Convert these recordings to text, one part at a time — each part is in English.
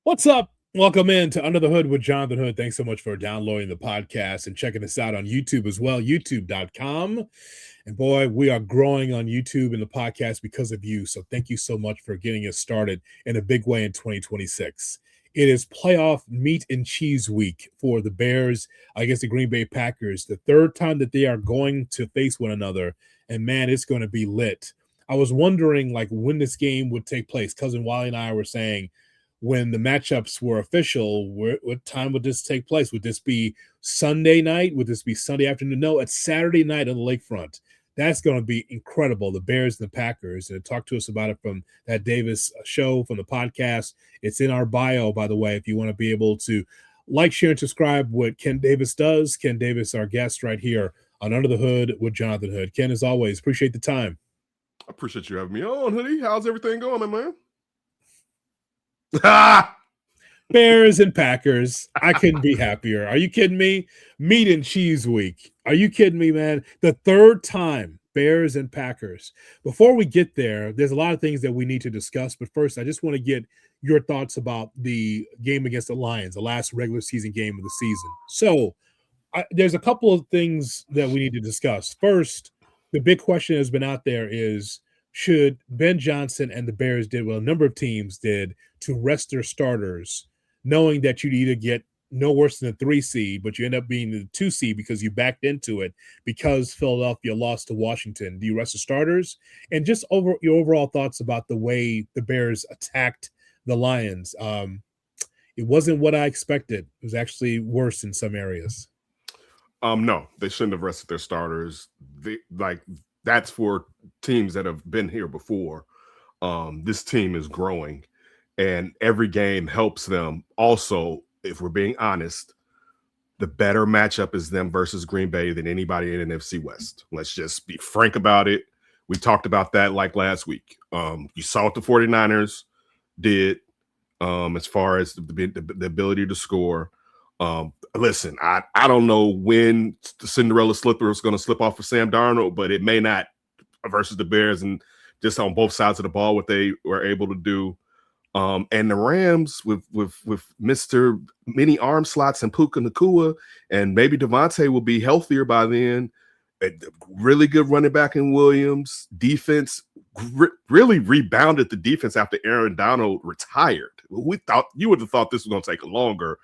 What's up? Welcome in to Under the Hood with Jonathan Hood. Thanks so much for downloading the podcast and checking us out on YouTube as well, youtube.com. And boy, we are growing on YouTube and the podcast because of you. So thank you so much for getting us started in a big way in 2026. It is playoff meat and cheese week for the Bears against the Green Bay Packers, the third time that they are going to face one another. And man, it's going to be lit. I was wondering when this game would take place. Cousin Wally and I were saying, when the matchups were official, what time would this take place? Would this be Sunday night? Would this be Sunday afternoon? No, it's Saturday night on the lakefront. That's going to be incredible. The Bears and the Packers. And talk to us about it from that Davis show, from the podcast. It's in our bio, by the way, if you want to be able to like, share, and subscribe what Ken Davis does. Ken Davis, our guest right here on Under the Hood with Jonathan Hood. Ken, as always, appreciate the time. I appreciate you having me on, Hoodie. How's everything going, man? Bears and Packers. I couldn't be happier. Are you kidding me? Meat and cheese week. Are you kidding me, man? The third time, Bears and Packers. Before we get there, there's a lot of things that we need to discuss. But first, I just want to get your thoughts about the game against the Lions, the last regular season game of the season. So there's a couple of things that we need to discuss. First, the big question has been out there is, should Ben Johnson and the Bears did what a number of teams did to rest their starters, knowing that you'd either get no worse than a 3 seed, but you end up being the 2 seed because you backed into it because Philadelphia lost to Washington. Do you rest the starters? And just your overall thoughts about the way the Bears attacked the Lions. It wasn't what I expected. It was actually worse in some areas. No, they shouldn't have rested their starters. That's for teams that have been here before. This team is growing, and every game helps them. Also, if we're being honest, the better matchup is them versus Green Bay than anybody in NFC West. Let's just be frank about it. We talked about that last week. You saw what the 49ers did as far as the ability to score. Listen, I don't know when the Cinderella slipper is going to slip off for Sam Darnold, but it may not versus the Bears, and just on both sides of the ball, what they were able to do. And the Rams with Mr. Mini arm slots and Puka Nacua, and maybe Devontae will be healthier by then. A really good running back in Williams. Defense really rebounded the defense after Aaron Donald retired. We thought you would have thought this was going to take longer.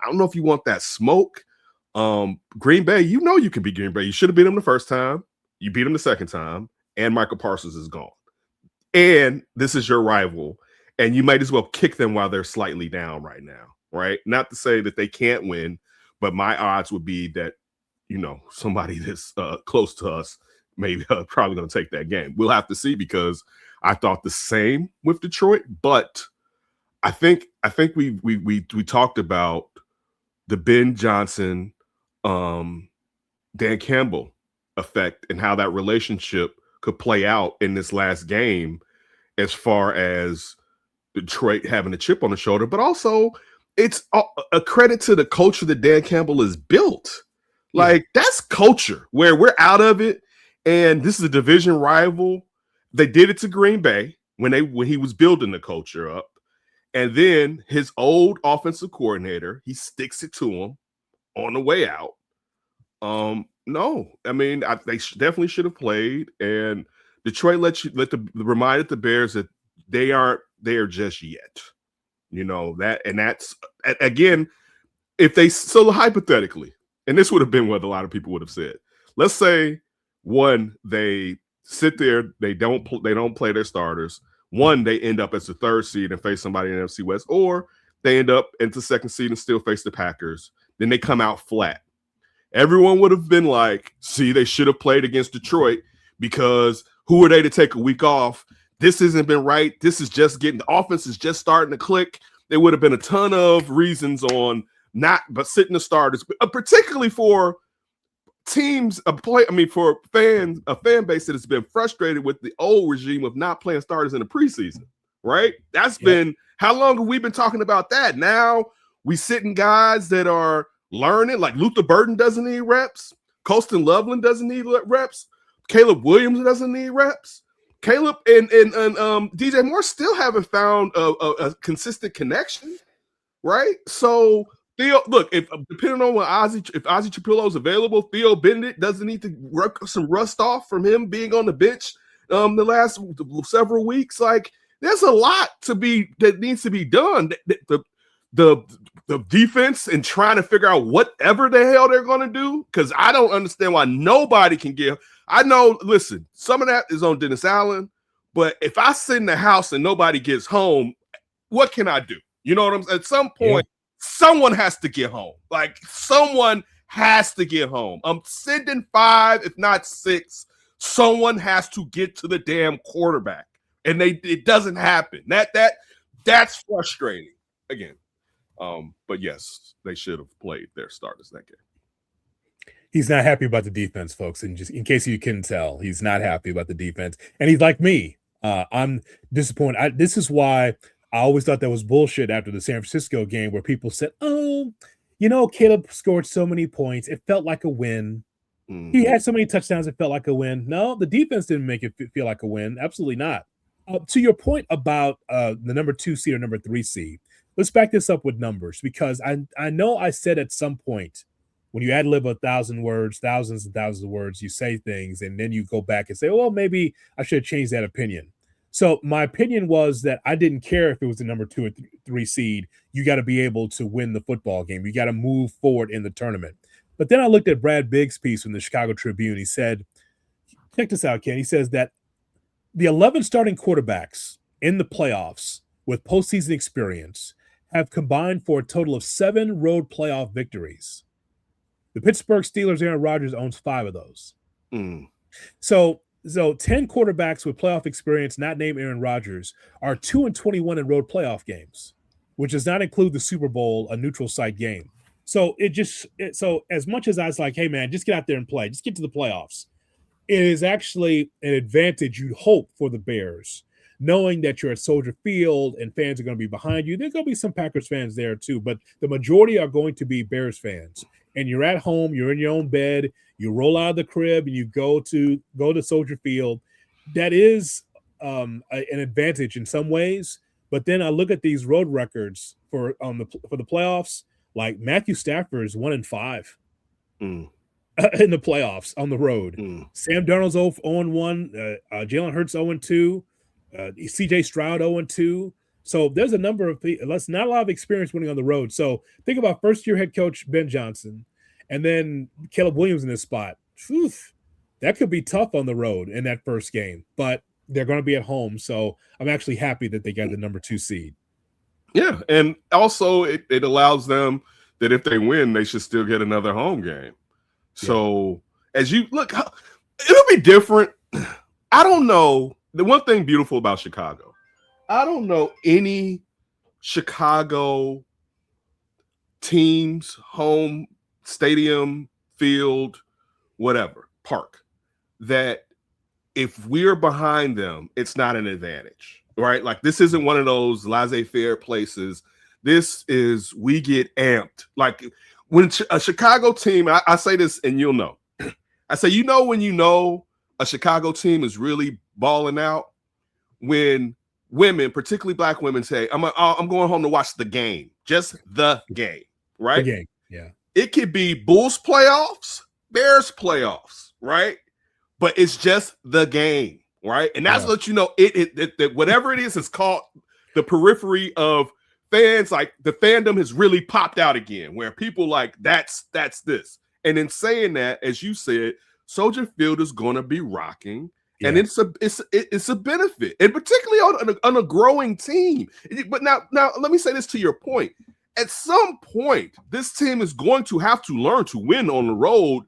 I don't know if you want that smoke. Green Bay, you know you can beat Green Bay. You should have beat them the first time. You beat them the second time, and Michael Parsons is gone. And this is your rival, and you might as well kick them while they're slightly down right now, right? Not to say that they can't win, but my odds would be that, somebody that's close to us maybe probably going to take that game. We'll have to see, because I thought the same with Detroit, but I think we talked about the Ben Johnson, Dan Campbell effect and how that relationship could play out in this last game, as far as Detroit having a chip on the shoulder, but also it's a credit to the culture that Dan Campbell has built. That's culture where we're out of it, and this is a division rival. They did it to Green Bay when he was building the culture up. And then his old offensive coordinator, he sticks it to him on the way out. No, I mean, they definitely should have played. And Detroit reminded the Bears that they aren't there just yet. That's again, so hypothetically, and this would have been what a lot of people would have said. Let's say they sit there, they don't play their starters. They end up as the 3rd seed and face somebody in the NFC West, or they end up into 2nd seed and still face the Packers. Then they come out flat. Everyone would have been like, see, they should have played against Detroit, because who are they to take a week off? This hasn't been right. This is just the offense is just starting to click. There would have been a ton of reasons but sitting the starters, particularly for teams for fans, a fan base that has been frustrated with the old regime of not playing starters in the preseason, right? That's been, how long have we been talking about that? Now we sitting guys that are learning, like Luther Burden doesn't need reps. Colston Loveland doesn't need reps. Caleb Williams doesn't need reps. Caleb and DJ Moore still haven't found a consistent connection. right? So Theo, look, if depending on if Ozzie Trapillo is available, Theo Bennett doesn't need to work some rust off from him being on the bench the last several weeks. Like, there's a lot that needs to be done. The defense and trying to figure out whatever the hell they're going to do, because I don't understand why nobody can give. I know, listen, some of that is on Dennis Allen, but if I sit in the house and nobody gets home, what can I do? You know what I'm saying? At some point, someone has to get home. Like, someone has to get home. I'm sending 5, if not 6. Someone has to get to the damn quarterback, and it doesn't happen. That's frustrating. Again, but yes, they should have played their starters that game. He's not happy about the defense, folks, and just in case you couldn't tell, he's not happy about the defense, and he's like me. I'm disappointed. This is why I always thought that was bullshit after the San Francisco game, where people said, "Oh, Caleb scored so many points, it felt like a win. He had so many touchdowns, it felt like a win." No, the defense didn't make it feel like a win. Absolutely not. To your point about the number 2 seed or number 3 seed, let's back this up with numbers, because I know I said at some point, when you ad lib 1,000 words, thousands and thousands of words, you say things, and then you go back and say, well, maybe I should have changed that opinion. So my opinion was that I didn't care if it was the number 2 or 3 seed. You got to be able to win the football game. You got to move forward in the tournament. But then I looked at Brad Biggs' piece from the Chicago Tribune. He said, check this out, Ken. He says that the 11 starting quarterbacks in the playoffs with postseason experience have combined for a total of 7 road playoff victories. The Pittsburgh Steelers' Aaron Rodgers owns 5 of those. So 10 quarterbacks with playoff experience, not named Aaron Rodgers, are 2-21 in road playoff games, which does not include the Super Bowl, a neutral site game. So so as much as I was like, hey man, just get out there and play, just get to the playoffs, it is actually an advantage you'd hope for the Bears, knowing that you're at Soldier Field and fans are going to be behind you. There's going to be some Packers fans there too, but the majority are going to be Bears fans. And you're at home, you're in your own bed, you roll out of the crib and you go to Soldier Field. That is an advantage in some ways. But then I look at these road records for the playoffs. Like Matthew Stafford is 1-5 in the playoffs on the road. Sam Darnold's 0-1, Jalen Hurts 0-2, CJ Stroud 0-2. So there's a number of that's not a lot of experience winning on the road. So think about first-year head coach Ben Johnson, and then Caleb Williams in this spot. That could be tough on the road in that first game, but they're going to be at home. So I'm actually happy that they got the number 2 seed. Yeah, and also it allows them that if they win, they should still get another home game. So as you look, it'll be different. I don't know. The one thing beautiful about Chicago, I don't know any Chicago teams, home, stadium, field, whatever, park, that if we're behind them, it's not an advantage, right? Like, this isn't one of those laissez-faire places. This is, we get amped. Like, when a Chicago team, I say this and you'll know. I say, when you know a Chicago team is really balling out, when women, particularly black women, say, I'm going home to watch the game, just the game, right? The game, yeah. It could be Bulls playoffs, Bears playoffs, right? But it's just the game, right? And that's what that whatever it is called the periphery of fans. Like, the fandom has really popped out again, where people like, that's this. And in saying that, as you said, Soldier Field is going to be rocking. Yeah. And it's a benefit, and particularly on a growing team. But now let me say this to your point. At some point, this team is going to have to learn to win on the road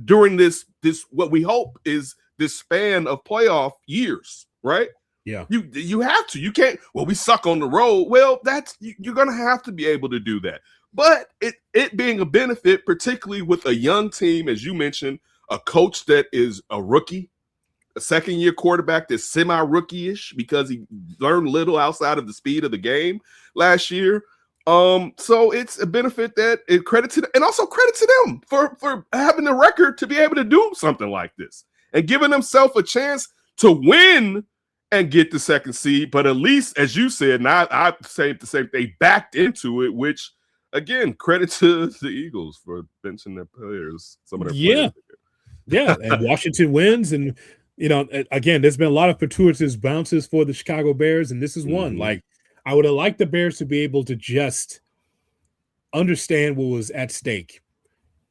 during this what we hope is this span of playoff years, right? Yeah. You have to. You can't, well, we suck on the road. Well, you're going to have to be able to do that. But it being a benefit, particularly with a young team, as you mentioned, a coach that is a rookie, a second-year quarterback that's semi-rookie-ish because he learned little outside of the speed of the game last year. So it's a benefit credit to them, and also credit to them for having the record to be able to do something like this and giving themselves a chance to win and get the second seed. But at least, as you said, and I say the same, they backed into it, which again, credit to the Eagles for benching their players, some of their players. Yeah, and Washington wins, and again, there's been a lot of fortuitous bounces for the Chicago Bears, and this is one. Like, I would have liked the Bears to be able to just understand what was at stake.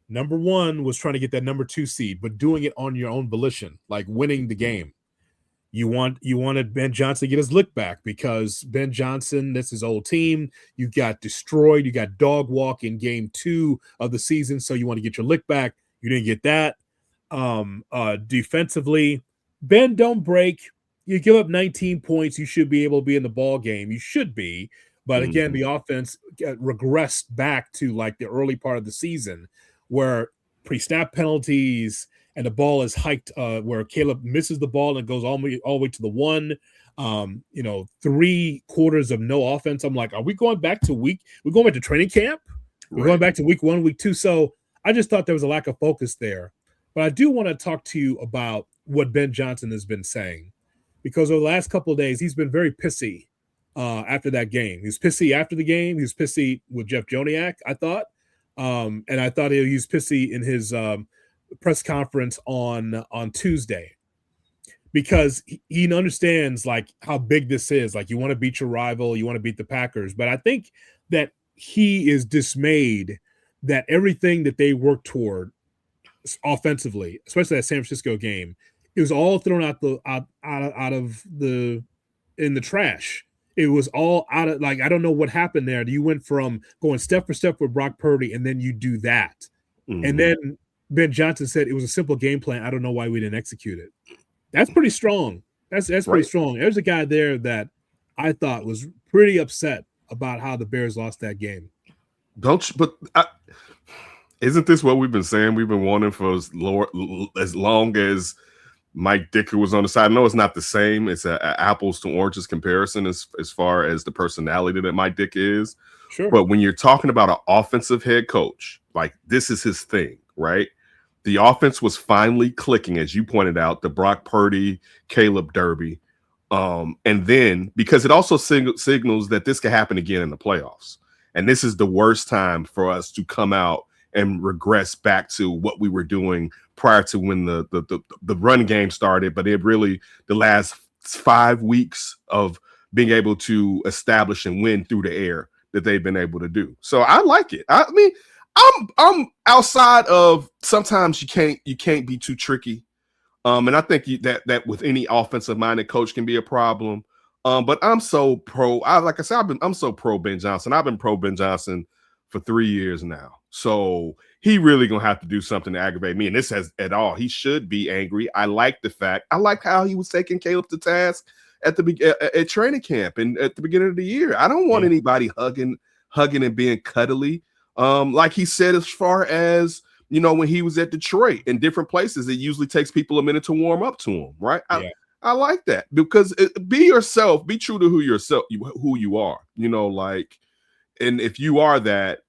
Number one was trying to get that number 2 seed, but doing it on your own volition, like winning the game. You wanted Ben Johnson to get his lick back because Ben Johnson, that's his old team. You got destroyed. You got dog walk in game 2 of the season, so you want to get your lick back. You didn't get that. Defensively, Ben, don't break. You give up 19 points. You should be able to be in the ball game. You should be. But again, the offense regressed back to like the early part of the season where pre-snap penalties and the ball is hiked where Caleb misses the ball and goes all the way to the 1. 3 quarters of no offense. I'm like, are we going back to we're going back to training camp? We're going back to week 1, week 2. So I just thought there was a lack of focus there. But I do want to talk to you about what Ben Johnson has been saying, because over the last couple of days, he's been very pissy after that game. He was pissy after the game. He was pissy with Jeff Joniak, I thought. And I thought he was pissy in his press conference on Tuesday, because he understands like how big this is. Like, you want to beat your rival, you want to beat the Packers. But I think that he is dismayed that everything that they worked toward offensively, especially that San Francisco game, it was all thrown out in the trash. It was all out of, like, I don't know what happened there. You went from going step for step with Brock Purdy, and then you do that. And then Ben Johnson said it was a simple game plan. I don't know why we didn't execute it. That's pretty strong. That's pretty strong. There's a guy there that I thought was pretty upset about how the Bears lost that game. Isn't this what we've been saying? We've been wanting for as long as Mike Dicker was on the side. I know it's not the same. It's an apples to oranges comparison as far as the personality that Mike Dick is. Sure. But when you're talking about an offensive head coach, like, this is his thing, right? The offense was finally clicking, as you pointed out, the Brock Purdy, Caleb Derby. And then, because it also signals that this could happen again in the playoffs. And this is the worst time for us to come out and regress back to what we were doing prior to when the run game started. But it really, the last 5 weeks of being able to establish and win through the air that they've been able to do. So I like it. I mean, I'm outside of, sometimes you can't be too tricky. And I think that with any offensive minded coach can be a problem. But I'm so pro. Like I said, I'm so pro Ben Johnson. I've been pro Ben Johnson for 3 years now. So he really gonna have to do something to aggravate me. And this has at all. He should be angry. I like how he was taking Caleb to task at training camp and at the beginning of the year. I don't want anybody hugging and being cuddly. Like he said, as far as, when he was at Detroit and different places, it usually takes people a minute to warm up to him, right? I like that, because be yourself, be true to who you are, and if you are that,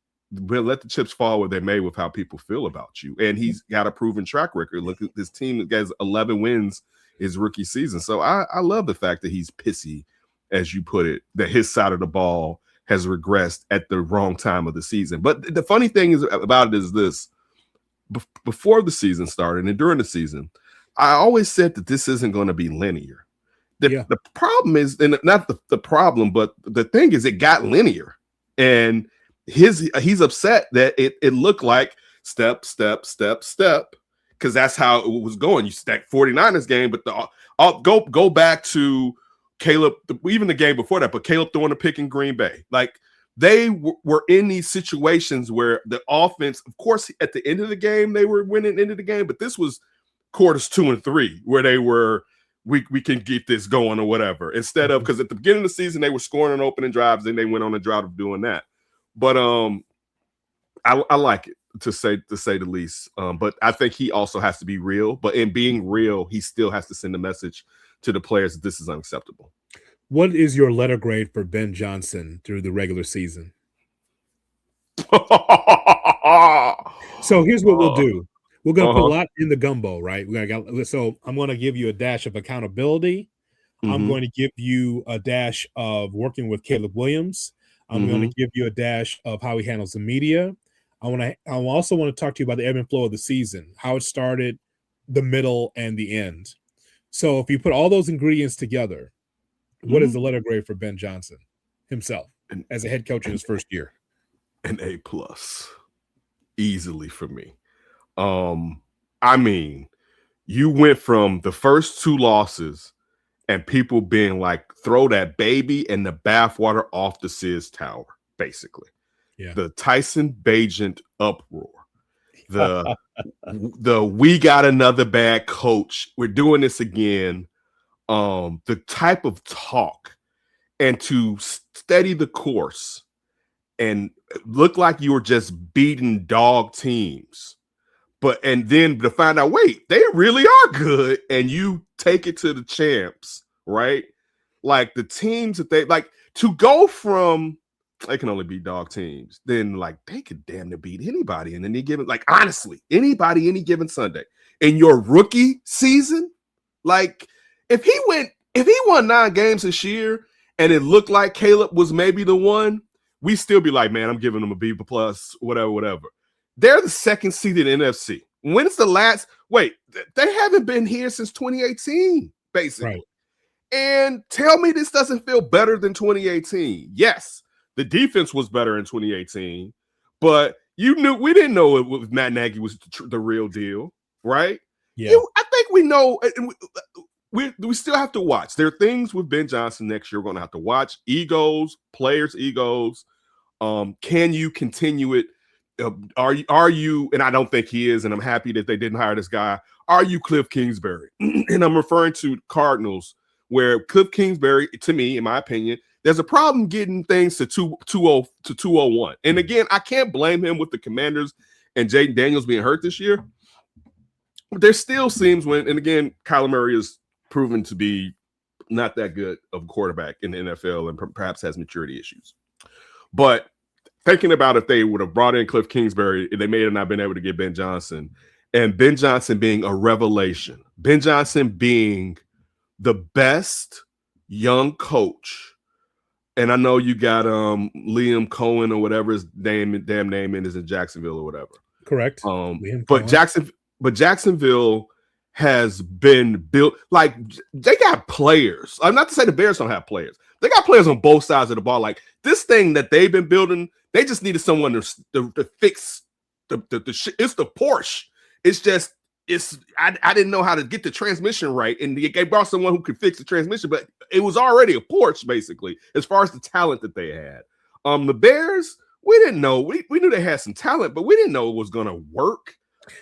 let the chips fall where they may with how people feel about you. And he's got a proven track record. Look at this team that has 11 wins his rookie season. So I love the fact that he's pissy, as you put it, that his side of the ball has regressed at the wrong time of the season. But the funny thing about it is this: before the season started and during the season, I always said that this isn't going to be linear. The problem is, and not the problem, but the thing is, it got linear, and he's upset that it looked like step, because that's how it was going. You stack 49ers game, but I'll go back to Caleb, even the game before that, but Caleb throwing a pick in Green Bay. Like, they were in these situations where the offense, of course, at the end of the game, they were winning into the game, but this was quarters 2 and 3 where they were, we can get this going or whatever, instead of, because at the beginning of the season, they were scoring on opening drives, and they went on a drought of doing that. But I like it, to say the least. But I think he also has to be real. But in being real, he still has to send a message to the players that this is unacceptable. What is your letter grade for Ben Johnson through the regular season? So here's what we'll do. We're gonna put a lot in the gumbo, right? So I'm gonna give you a dash of accountability. I'm going to give you a dash of working with Caleb Williams. I'm going to give you a dash of how he handles the media. I also want to talk to you about the ebb and flow of the season, how it started, the middle, and the end. So if you put all those ingredients together, what is the letter grade for Ben Johnson himself as a head coach in his first year? An A+, easily for me. I mean, you went from the first 2 losses and people being like, throw that baby and the bathwater off the Sears Tower, basically. Yeah. The Tyson Bagent uproar. The we got another bad coach. We're doing this again. The type of talk and to steady the course and look like you were just beating dog teams. And then to find out, wait, they really are good, and you take it to the champs, right? Like the teams that they like to go from, they can only beat dog teams. Then like they could damn near beat anybody in any given, like honestly, anybody any given Sunday in your rookie season. Like if he won 9 games this year, and it looked like Caleb was maybe the one, we still be like, man, I'm giving them a B+, whatever. They're the second seeded NFC. When's the last? Wait, they haven't been here since 2018, basically. Right. And tell me this doesn't feel better than 2018. Yes, the defense was better in 2018, but we didn't know Matt Nagy was the real deal, right? Yeah, I think we know. We still have to watch. There are things with Ben Johnson next year we're going to have to watch. Egos, players' egos. Can you continue it? Are you, and I don't think he is, and I'm happy that they didn't hire this guy. Are you Cliff Kingsbury? And I'm referring to Cardinals, where Cliff Kingsbury, to me, in my opinion, there's a problem getting things to 201. And again, I can't blame him with the Commanders and Jaden Daniels being hurt this year. But there still seems and again, Kyler Murray is proven to be not that good of a quarterback in the NFL and perhaps has maturity issues. But thinking about if they would have brought in Cliff Kingsbury, they may have not been able to get Ben Johnson, and Ben Johnson being a revelation, Ben Johnson being the best young coach. And I know you got Liam Cohen or whatever his damn name is in Jacksonville or whatever. Correct. But Jacksonville has been built like they got players. I'm not to say the Bears don't have players. They got players on both sides of the ball. Like this thing that they've been building, they just needed someone to fix the it's the Porsche. I didn't know how to get the transmission right, and they brought someone who could fix the transmission, but it was already a Porsche basically as far as the talent that they had. The Bears, we didn't know. We knew they had some talent, but we didn't know it was going to work.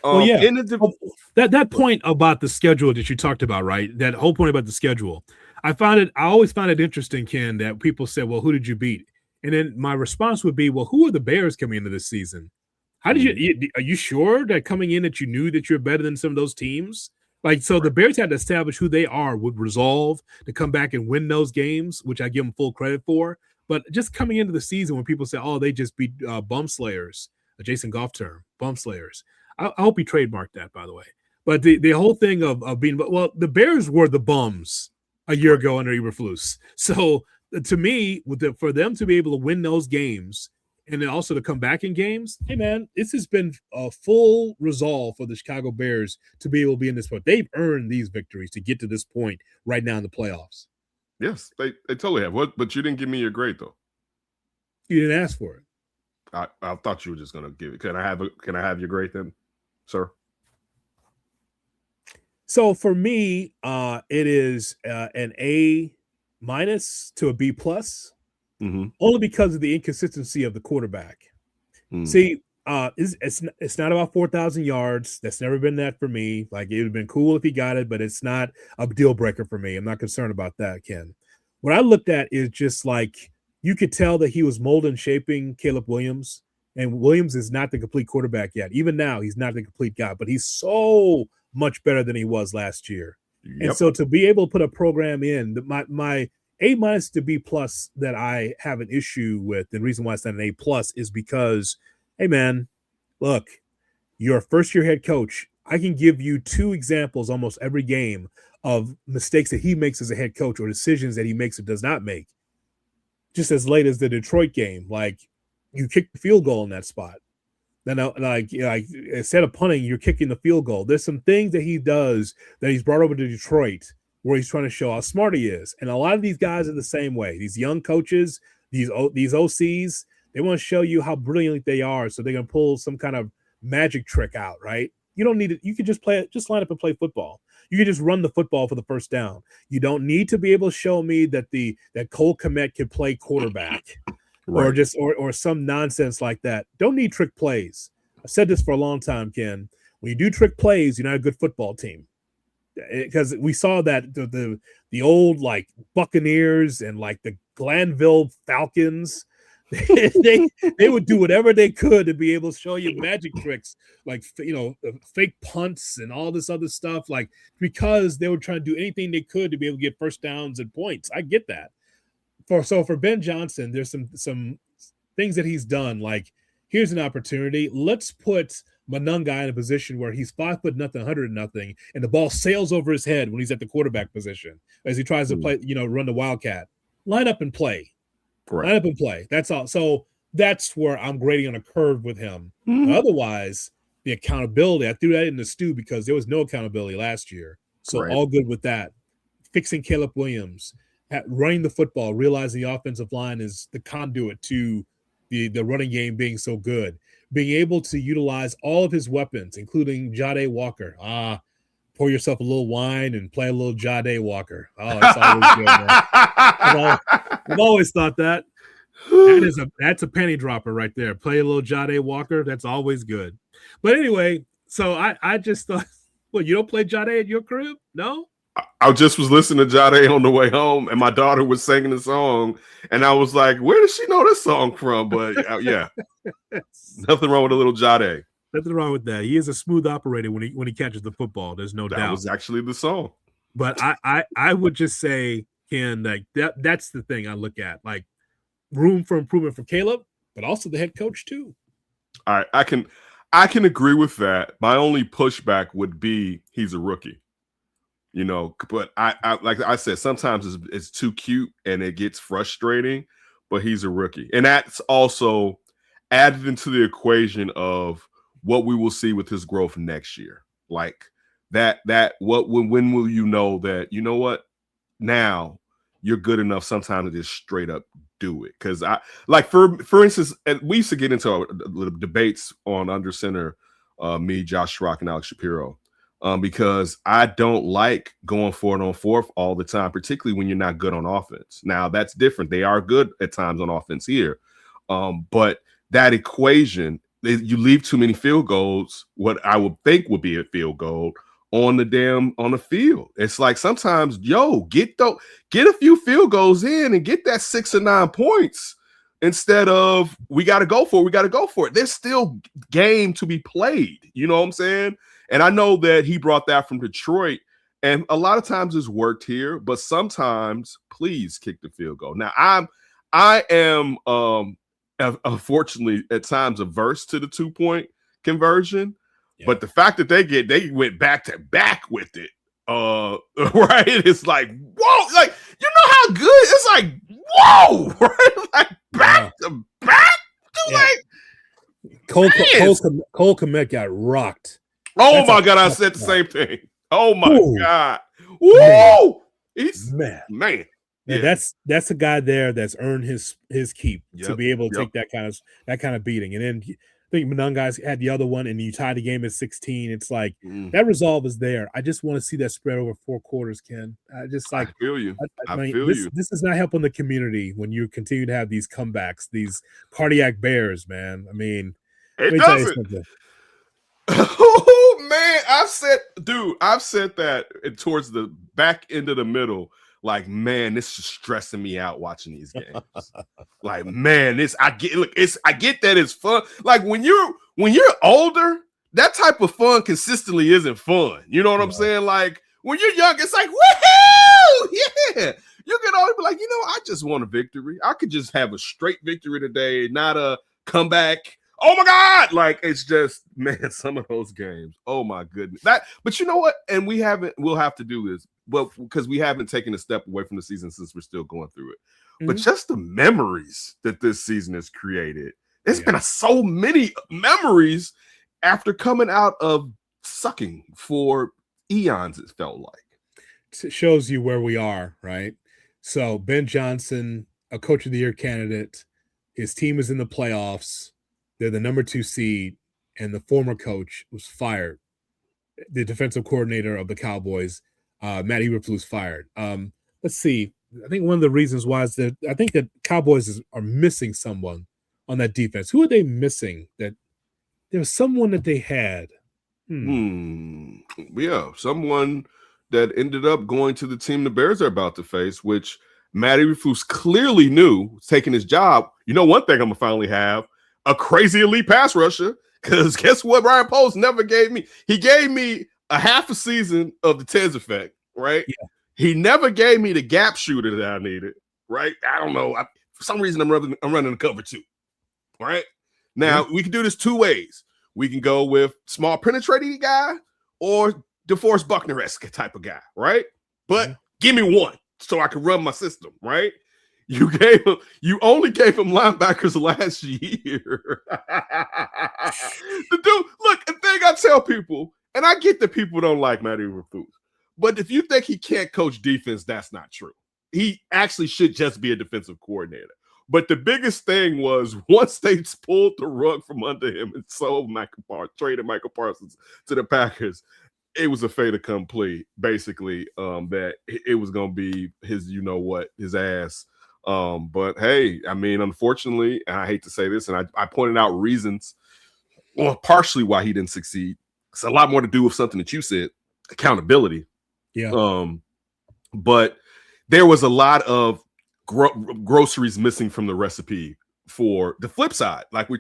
That point about the schedule that you talked about, right? That whole point about the schedule, I always found it interesting, Ken, that people said, well, who did you beat? And then my response would be, well, who are the Bears coming into this season? How did are you sure that coming in that you knew that you're better than some of those teams? Like, so the Bears had to establish who they are with resolve to come back and win those games, which I give them full credit for. But just coming into the season when people say, oh, they just beat bum slayers, a Jason Goff term, bum slayers. I hope he trademarked that, by the way. But the whole thing of being, well, the Bears were the bums a year ago under Eberflus. So to me, for them to be able to win those games and then also to come back in games, hey, man, this has been a full resolve for the Chicago Bears to be able to be in this point. They've earned these victories to get to this point right now in the playoffs. Yes, they totally have. But you didn't give me your grade, though. You didn't ask for it. I thought you were just going to give it. Can I have your grade then, sir? So for me, it is an A- to a B+, only because of the inconsistency of the quarterback. See, it's not about 4,000 yards. That's never been that for me. Like, it would have been cool if he got it, but it's not a deal breaker for me. I'm not concerned about that, Ken. What I looked at is just like you could tell that he was molding and shaping Caleb Williams, and Williams is not the complete quarterback yet. Even now, he's not the complete guy, but he's so much better than he was last year. Yep. And so to be able to put a program in, my A- to B+ that I have an issue with, the reason why it's not an A+ is because, hey, man, look, you're a first-year head coach. I can give you 2 examples almost every game of mistakes that he makes as a head coach or decisions that he makes or does not make. Just as late as the Detroit game, like you kick the field goal in that spot. Then, like instead of punting, you're kicking the field goal. There's some things that he does that he's brought over to Detroit where he's trying to show how smart he is. And a lot of these guys are the same way. These young coaches, these OCs, they want to show you how brilliant they are, so they're gonna pull some kind of magic trick out, right? You don't need it. You can just line up and play football. You can just run the football for the first down. You don't need to be able to show me that Cole Kmet can play quarterback. Right. Or some nonsense like that. Don't need trick plays. I've said this for a long time, Ken. When you do trick plays, you're not a good football team. Because we saw that the old like Buccaneers and like the Glanville Falcons, they would do whatever they could to be able to show you magic tricks, like fake punts and all this other stuff, like because they were trying to do anything they could to be able to get first downs and points. I get that. For Ben Johnson, there's some things that he's done. Like, here's an opportunity. Let's put Monungai in a position where he's 5 foot nothing, 100 nothing, and the ball sails over his head when he's at the quarterback position as he tries to play, run the Wildcat. Line up and play. Right. Line up and play. That's all. So that's where I'm grading on a curve with him. Mm-hmm. Otherwise, the accountability, I threw that in the stew because there was no accountability last year. So all good with that. Fixing Caleb Williams. Running the football, realizing the offensive line is the conduit to the running game being so good. Being able to utilize all of his weapons, including Jade Walker. Pour yourself a little wine and play a little Jade Walker. Oh, that's always good, man. I've always thought that. That's a penny dropper right there. Play a little Jade Walker. That's always good. But anyway, so I just thought, well, you don't play Jade at your crib? No? I just was listening to Jade on the way home, and my daughter was singing the song, and I was like, where does she know this song from? But yeah, nothing wrong with a little Jade. Nothing wrong with that. He is a smooth operator when he catches the football. There's no doubt. That was actually the song. But I would just say, Ken, like that's the thing I look at. Like, room for improvement for Caleb, but also the head coach too. All right, I can agree with that. My only pushback would be he's a rookie. But I like I said, sometimes it's too cute and it gets frustrating, but he's a rookie. And that's also added into the equation of what we will see with his growth next year. Like when will you know that, you know what, now you're good enough sometimes to just straight up do it. Because for instance, we used to get into debates on Under Center, me, Josh Schrock, and Alex Shapiro. Because I don't like going 4-on-4 all the time, particularly when you're not good on offense. Now, that's different. They are good at times on offense here. But that equation, you leave too many field goals, what I would think would be a field goal, on the field. It's like sometimes, get a few field goals in and get that 6 or 9 points instead of we got to go for it. There's still game to be played. You know what I'm saying? And I know that he brought that from Detroit, and a lot of times it's worked here, but sometimes please kick the field goal. Now I am unfortunately at times averse to the 2-point conversion, but the fact that they went back to back with it, right? It's like, whoa, like, you know how good it's like, whoa, right? Like back to back, like Cole Kmet got rocked. Oh my God, I said the same thing. Oh my God. Woo! He's man. Yeah, that's a guy there that's earned his keep to be able to take that kind of beating. And then I think Monungai's had the other one, and you tie the game at 16. It's like that resolve is there. I just want to see that spread over 4 quarters, Ken. I feel you. This is not helping the community when you continue to have these comebacks, these cardiac bears, man. I mean, it doesn't. Oh man, I've said that towards the back end of the middle. Like, man, this is stressing me out watching these games. Like, man, I get that it's fun. Like when you're older, that type of fun consistently isn't fun. You know what I'm saying? Like when you're young, it's like, woohoo! Yeah. You can always be like, I just want a victory. I could just have a straight victory today, not a comeback. Oh my God! Like, it's just, man, some of those games. Oh my goodness. But you know what? And we'll have to do this. well, because we haven't taken a step away from the season since we're still going through it. But Mhm. just the memories that this season has created. It's Yeah. been so many memories after coming out of sucking for eons, it felt like. It shows you where we are, right? So Ben Johnson, a coach of the year candidate, his team is in the playoffs. They're the number 2 seed, and the former coach was fired. The defensive coordinator of the Cowboys, Matt Eberflus, fired. Let's see. I think one of the reasons why is that I think that Cowboys are missing someone on that defense. Who are they missing? That there was someone that they had. Yeah, someone that ended up going to the team the Bears are about to face, which Matt Eberflus clearly knew taking his job. You know, one thing I'm gonna finally have a crazy elite pass rusher. Because guess what? Ryan Poles never gave me. He gave me a half a season of the Tez effect, right? Yeah. He never gave me the gap shooter that I needed, right? I don't know. For some reason, I'm running the cover 2, right? Now, we can do this 2 ways. We can go with small penetrating guy or DeForest Buckner-esque type of guy, right? But give me one so I can run my system, right? You only gave him linebackers last year. The dude, look, the thing I tell people, and I get that people don't like Matt Eberflus, but if you think he can't coach defense, that's not true. He actually should just be a defensive coordinator. But the biggest thing was once they pulled the rug from under him and traded Michael Parsons to the Packers, it was a fait accompli, basically, that it was going to be his, his ass. But hey, I mean, unfortunately, and I hate to say this, and I pointed out reasons, well, partially why he didn't succeed. It's a lot more to do with something that you said, accountability. Yeah. But there was a lot of groceries missing from the recipe for the flip side. Like we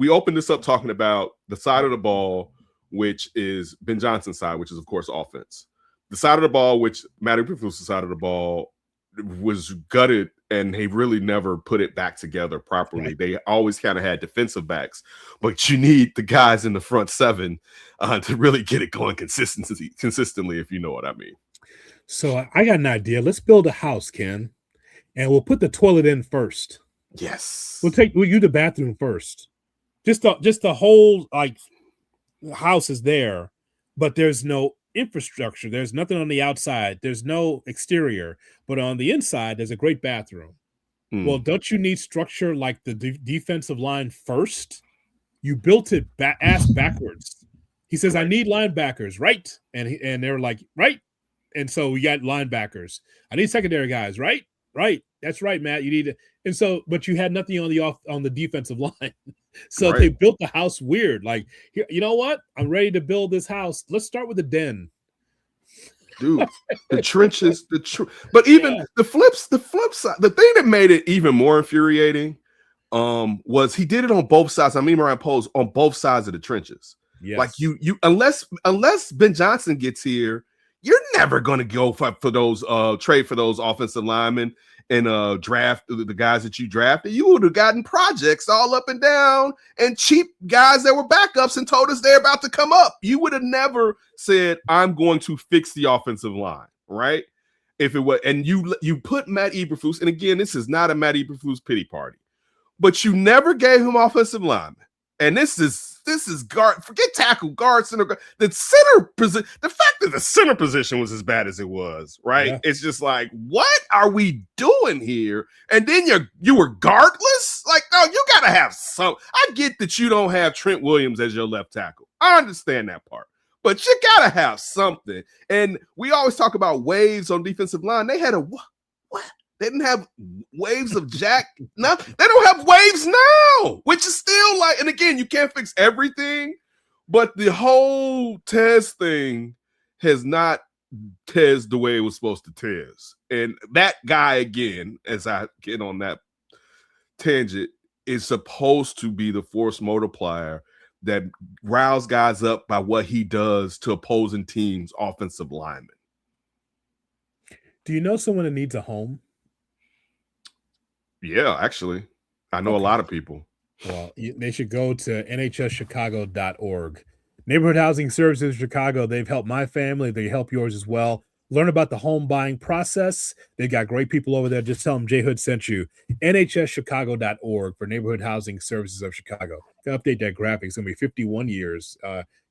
opened this up talking about the side of the ball, which is Ben Johnson's side, which is of course offense. The side of the ball, which Matt Eberflus' side of the ball, was gutted, and he really never put it back together properly. Right. They always kind of had defensive backs, but you need the guys in the front 7 to really get it going consistently, if you know what I mean. So I got an idea. Let's build a house, Ken, and we'll put the toilet in first. Yes. We'll use the bathroom first. Just the whole house is there, but there's no infrastructure. There's nothing on the outside. There's no exterior, but on the inside, there's a great bathroom. Well, don't you need structure like the defensive line first? You built it ass backwards. He says, right. I need linebackers, right? And they're like, right. And so we got linebackers. I need secondary guys, right? Right. That's right, Matt. You need it. And so, but you had nothing on the defensive line. So right. They built the house weird. Like, you know what? I'm ready to build this house. Let's start with the den. Dude, the trenches, but even the flip side, the thing that made it even more infuriating was he did it on both sides. I mean, Ryan Poles on both sides of the trenches. Yes. Like you unless Ben Johnson gets here, you're never going to go for those trade for those offensive linemen and draft the guys that you drafted. You would have gotten projects all up and down and cheap guys that were backups and told us they're about to come up. You would have never said, I'm going to fix the offensive line, right? If it was, and you put Matt Eberflus, and again, this is not a Matt Eberflus pity party, but you never gave him offensive linemen. And this is guard, forget tackle, guard, center, the center position. The fact that the center position was as bad as it was, right? Yeah. It's just like, what are we doing here? And then you were guardless? Like, no, you gotta have some. I get that you don't have Trent Williams as your left tackle. I understand that part. But you gotta have something. And we always talk about waves on defensive line. They had a what? They didn't have waves of Jack. No, they don't have waves now, which is still like, and again, you can't fix everything, but the whole Tez thing has not Tez the way it was supposed to Tez. And that guy, again, as I get on that tangent, is supposed to be the force multiplier that riles guys up by what he does to opposing teams' offensive linemen. Do you know someone that needs a home? Yeah, actually. I know a lot of people. Well, they should go to nhschicago.org. Neighborhood Housing Services in Chicago, they've helped my family. They help yours as well. Learn about the home buying process. They got great people over there. Just tell them J Hood sent you. NHSchicago.org for Neighborhood Housing Services of Chicago. To update that graphic, it's going to be 51 years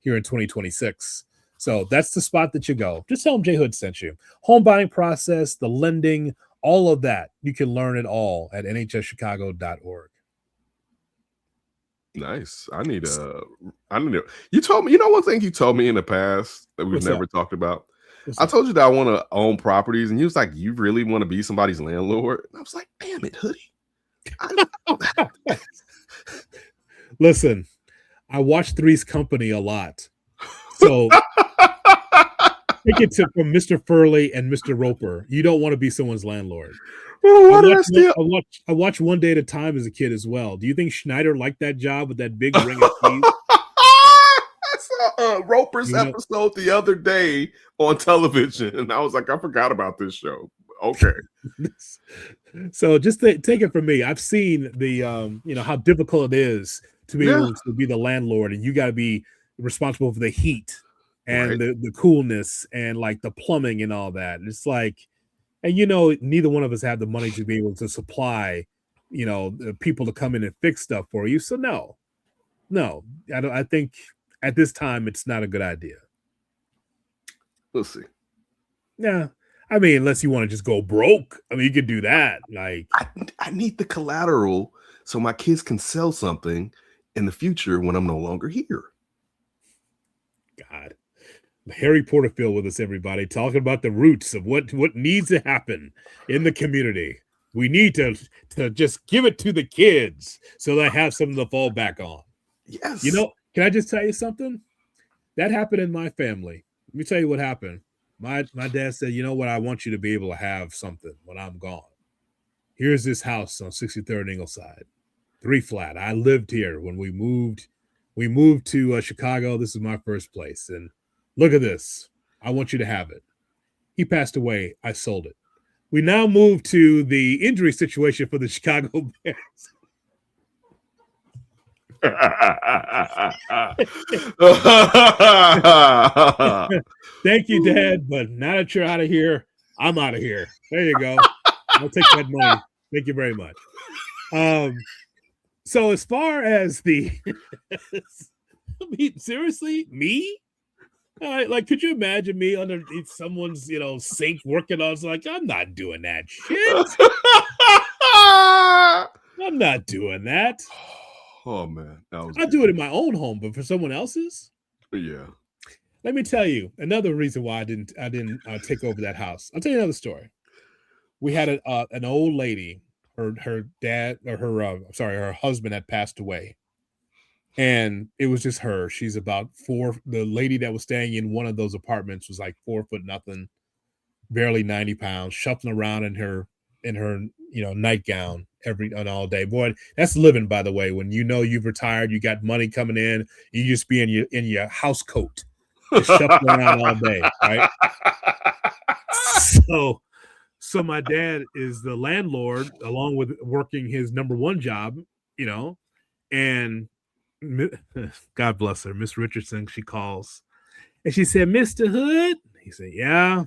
here in 2026. So that's the spot that you go. Just tell them J Hood sent you. Home buying process, the lending, all of that. You can learn it all at NHSchicago.org. Nice. You told me, you know, one thing you told me in the past that we've What's never up? talked about. What's I up? told you that I want to own properties, and you was like, "You really want to be somebody's landlord?" And I was like, "Damn it, Hoodie." Listen, I watch Three's Company a lot. So take it from Mr. Furley and Mr. Roper. You don't want to be someone's landlord. Well, why did I steal? I watched One Day at a Time as a kid as well. Do you think Schneider liked that job with that big ring of keys? I saw Roper's You know- episode the other day on television, and I was like, I forgot about this show. Okay. So just take it from me. I've seen the how difficult it is to be able to be the landlord, and you got to be responsible for the heat and the coolness and like the plumbing and all that. It's like, and neither one of us have the money to be able to supply, the people to come in and fix stuff for you. So no, I don't. I think at this time it's not a good idea. We'll see. Yeah. I mean, unless you want to just go broke. I mean, you could do that. Like, I need the collateral so my kids can sell something in the future when I'm no longer here. God. Harry Porterfield with us, everybody, talking about the roots of what needs to happen in the community. We need to just give it to the kids so they have something to fall back on. Yes. Can I just tell you something? That happened in my family. Let me tell you what happened. My dad said, you know what? I want you to be able to have something when I'm gone. Here's this house on 63rd Ingleside, 3 flat. I lived here when we moved. We moved to Chicago. This is my first place. And look at this. I want you to have it. He passed away. I sold it. We now move to the injury situation for the Chicago Bears. Thank you, Dad, but now that you're out of here, I'm out of here. There you go. I'll take that money. Thank you very much. So as far as the I mean, seriously, me? Like, could you imagine me underneath someone's, sink working on? It's like, I'm not doing that shit. I'm not doing that. Oh man, I'll do it in my own home, but for someone else's, yeah. Let me tell you another reason why I didn't take over that house. I'll tell you another story. We had an old lady. Her dad or her husband had passed away, and it was just her. She's about 4. The lady that was staying in one of those apartments was like 4 foot nothing, barely 90 pounds, shuffling around in her nightgown all day. Boy, that's living, by the way. When you've retired, you got money coming in, you just be in your house coat, just shuffling around all day, right? So my dad is the landlord, along with working his number one job, and God bless her, Miss Richardson. She calls, and she said, "Mr. Hood." He said, "Yeah."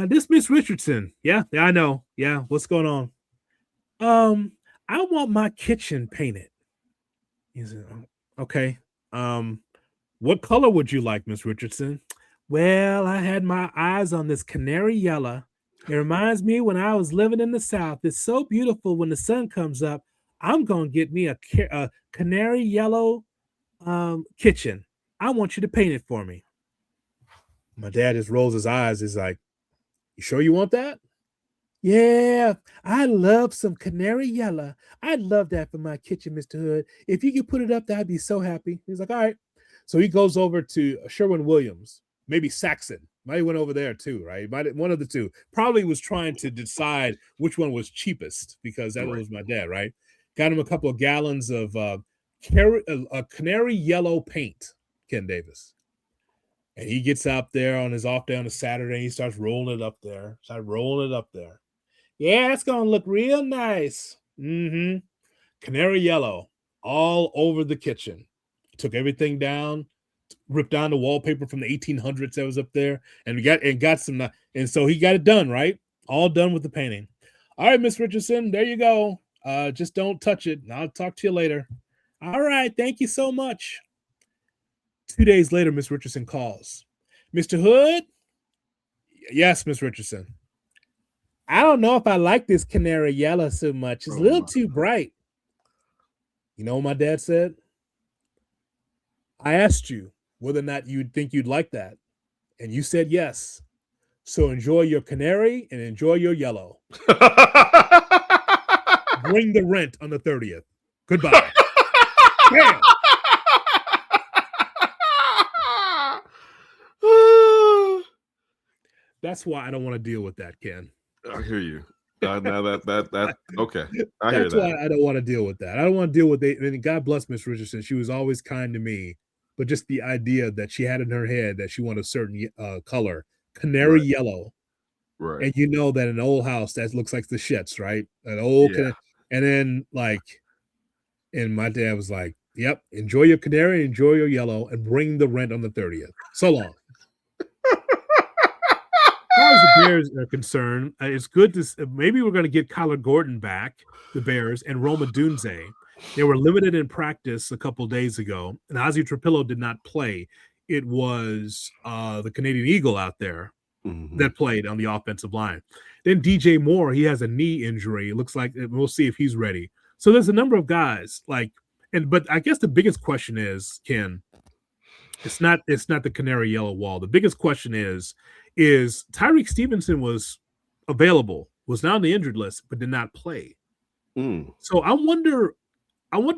This Miss Richardson. Yeah, I know. Yeah, what's going on? I want my kitchen painted. He said, "Okay. What color would you like, Miss Richardson?" "Well, I had my eyes on this canary yellow. It reminds me when I was living in the South. It's so beautiful when the sun comes up. I'm gonna get me a canary yellow kitchen. I want you to paint it for me." My dad just rolls his eyes. He's like, "You sure you want that?" "Yeah, I love some canary yellow. I'd love that for my kitchen, Mr. Hood. If you could put it up there, I'd be so happy." He's like, "All right." So he goes over to Sherwin-Williams, maybe Saxon. Might have went over there too, right? One of the two. Probably was trying to decide which one was cheapest because that was my dad, right? Got him a couple of gallons of canary yellow paint, Ken Davis. And he gets out there on his off day on a Saturday and he starts rolling it up there. "Yeah, it's going to look real nice." Canary yellow all over the kitchen. Took everything down, ripped down the wallpaper from the 1800s that was up there, and got some, and so he got it done, right? All done with the painting. All right, Miss Richardson, there you go. Just don't touch it, and I'll talk to you later. All right, thank you so much. 2 days later, Miss Richardson calls. Mr. Hood? Yes, Miss Richardson. I don't know if I like this canary yellow so much. It's a little too bright. You know what my dad said? I asked you whether or not you'd think you'd like that, and you said yes. So enjoy your canary and enjoy your yellow. Bring the rent on the 30th. Goodbye. Damn. That's why I don't want to deal with that, Ken. I hear you. Now that okay. I That's hear that. why I don't want to deal with that. I don't want to deal with it. And God bless Miss Richardson. She was always kind to me, but just the idea that she had in her head that she wanted a certain color, canary yellow. Right. And you know that an old house that looks like the shits, right? An old and then and my dad was like, yep, enjoy your canary, enjoy your yellow, and bring the rent on the 30th. So long. As far as the Bears are concerned, it's good to maybe we're going to get Kyler Gordon back, the Bears, and Roma Dunze. They were limited in practice a couple of days ago, and Ozzie Trapillo did not play. It was the Canadian Eagle out there that played on the offensive line. Then DJ Moore, he has a knee injury. It looks like we'll see if he's ready. So there's a number of guys but I guess the biggest question is, Ken, it's not the canary yellow wall. The biggest question is Tyreek Stevenson was available, was now on the injured list, but did not play. So I wonder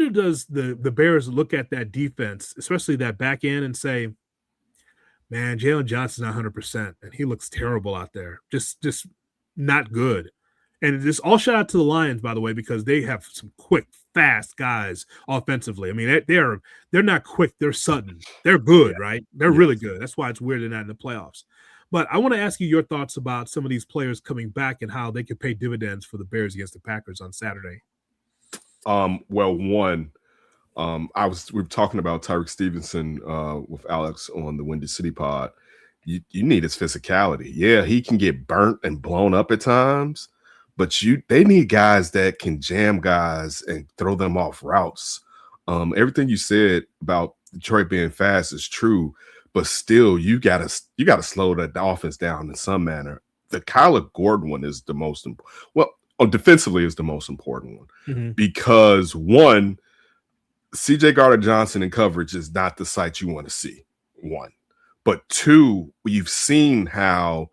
does the Bears look at that defense, especially that back end, and say, man, Jalen Johnson's not 100%, and he looks terrible out there. Just not good. And this all shout out to the Lions, by the way, because they have some quick, fast guys offensively. I mean, they're not quick, they're sudden. They're good, right? They're really good. That's why it's weird they're not in the playoffs. But I want to ask you your thoughts about some of these players coming back and how they could pay dividends for the Bears against the Packers on Saturday. Well, one, we were talking about Tyreek Stevenson with Alex on the Windy City Pod. You need his physicality. Yeah, he can get burnt and blown up at times, but they need guys that can jam guys and throw them off routes. Everything you said about Detroit being fast is true, but still you gotta slow the offense down in some manner. The Kyler Gordon one is the most defensively is the most important one because one, CJ Gardner-Johnson in coverage is not the sight you want to see. One, but two, you've seen how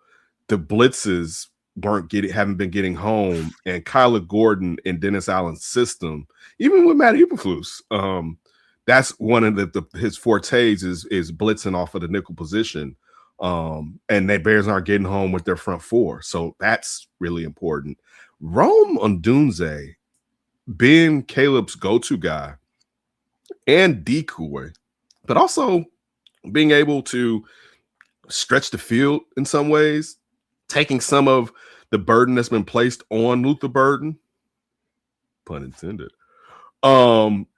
the blitzes haven't been getting home, and Kyler Gordon in Dennis Allen's system, even with Matt Eberflus, that's one of his fortes is blitzing off of the nickel position, and the Bears aren't getting home with their front four, so that's really important. Rome Odunze being Caleb's go-to guy and decoy, but also being able to stretch the field in some ways, taking some of the burden that's been placed on Luther Burden, pun intended,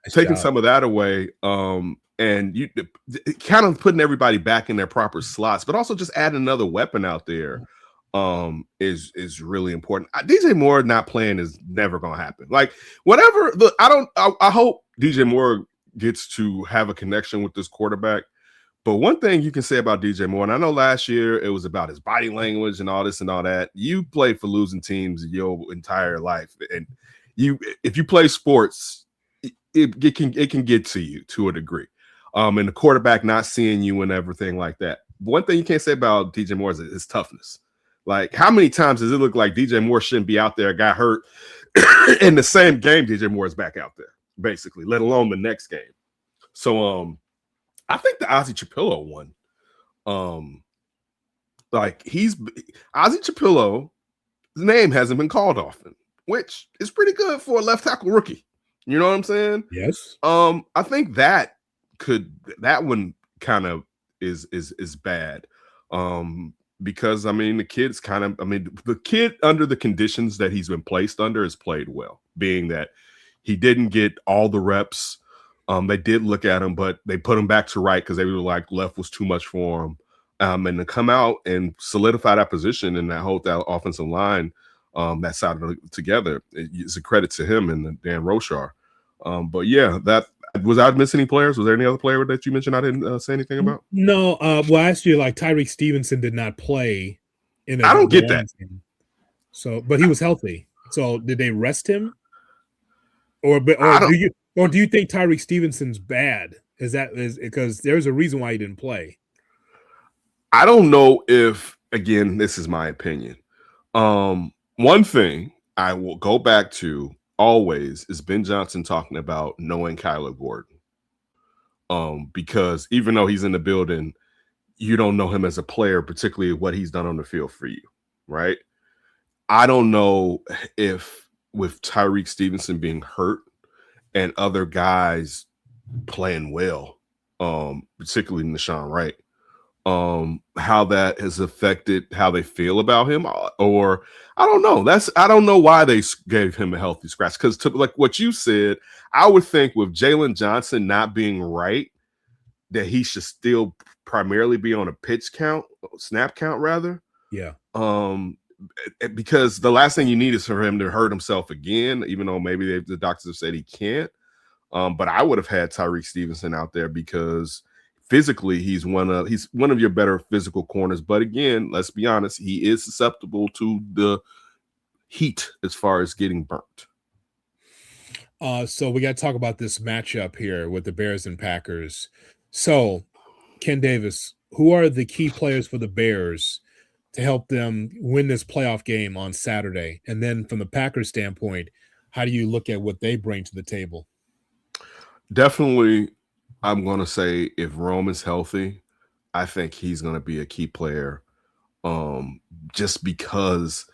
taking some of that away, and you kind of putting everybody back in their proper slots, but also just adding another weapon out there is really important. DJ Moore not playing is never going to happen. Like whatever, I hope DJ Moore gets to have a connection with this quarterback. But one thing you can say about DJ Moore, and I know last year it was about his body language and all this and all that. You played for losing teams your entire life, and if you play sports, it can get to you to a degree. And the quarterback not seeing you and everything like that. One thing you can't say about DJ Moore is his toughness. Like, how many times does it look like DJ Moore shouldn't be out there, got hurt in the same game DJ Moore is back out there, basically, let alone the next game. So I think the Ozzie Trapillo one, Ozzie Trapillo, his name hasn't been called often, which is pretty good for a left tackle rookie. You know what I'm saying? Yes. I think that one kind of is bad. Because the kid under the conditions that he's been placed under has played well, being that he didn't get all the reps They did look at him, but they put him back to right because they were like left was too much for him. And to come out and solidify that position and that offensive line that side of together, it's a credit to him and Dan Roshar. But yeah, that was I missing any players? Was there any other player that you mentioned I didn't say anything about? No. Well, I asked you like Tyreek Stevenson did not play in I don't get that. Game. So, but he was healthy. So, did they rest him, or do you think Tyreek Stevenson's bad? Is because there's a reason why he didn't play? I don't know if, again, this is my opinion. One thing I will go back to always is Ben Johnson talking about knowing Kyler Gordon. Because even though he's in the building, you don't know him as a player, particularly what he's done on the field for you, right? I don't know if with Tyreek Stevenson being hurt and other guys playing well, particularly Nashawn Wright, how that has affected how they feel about him, or I don't know. I don't know why they gave him a healthy scratch, because like what you said, I would think with Jalen Johnson not being right, that he should still primarily be on a snap count rather. Yeah. Because the last thing you need is for him to hurt himself again, even though maybe the doctors have said he can't. But I would have had Tyreek Stevenson out there because physically he's one of your better physical corners. But again, let's be honest, he is susceptible to the heat as far as getting burnt. So we got to talk about this matchup here with the Bears and Packers. So, Ken Davis, who are the key players for the Bears to help them win this playoff game on Saturday? And then from the Packers standpoint, how do you look at what they bring to the table? Definitely, I'm going to say if Rome is healthy, I think he's going to be a key player, just because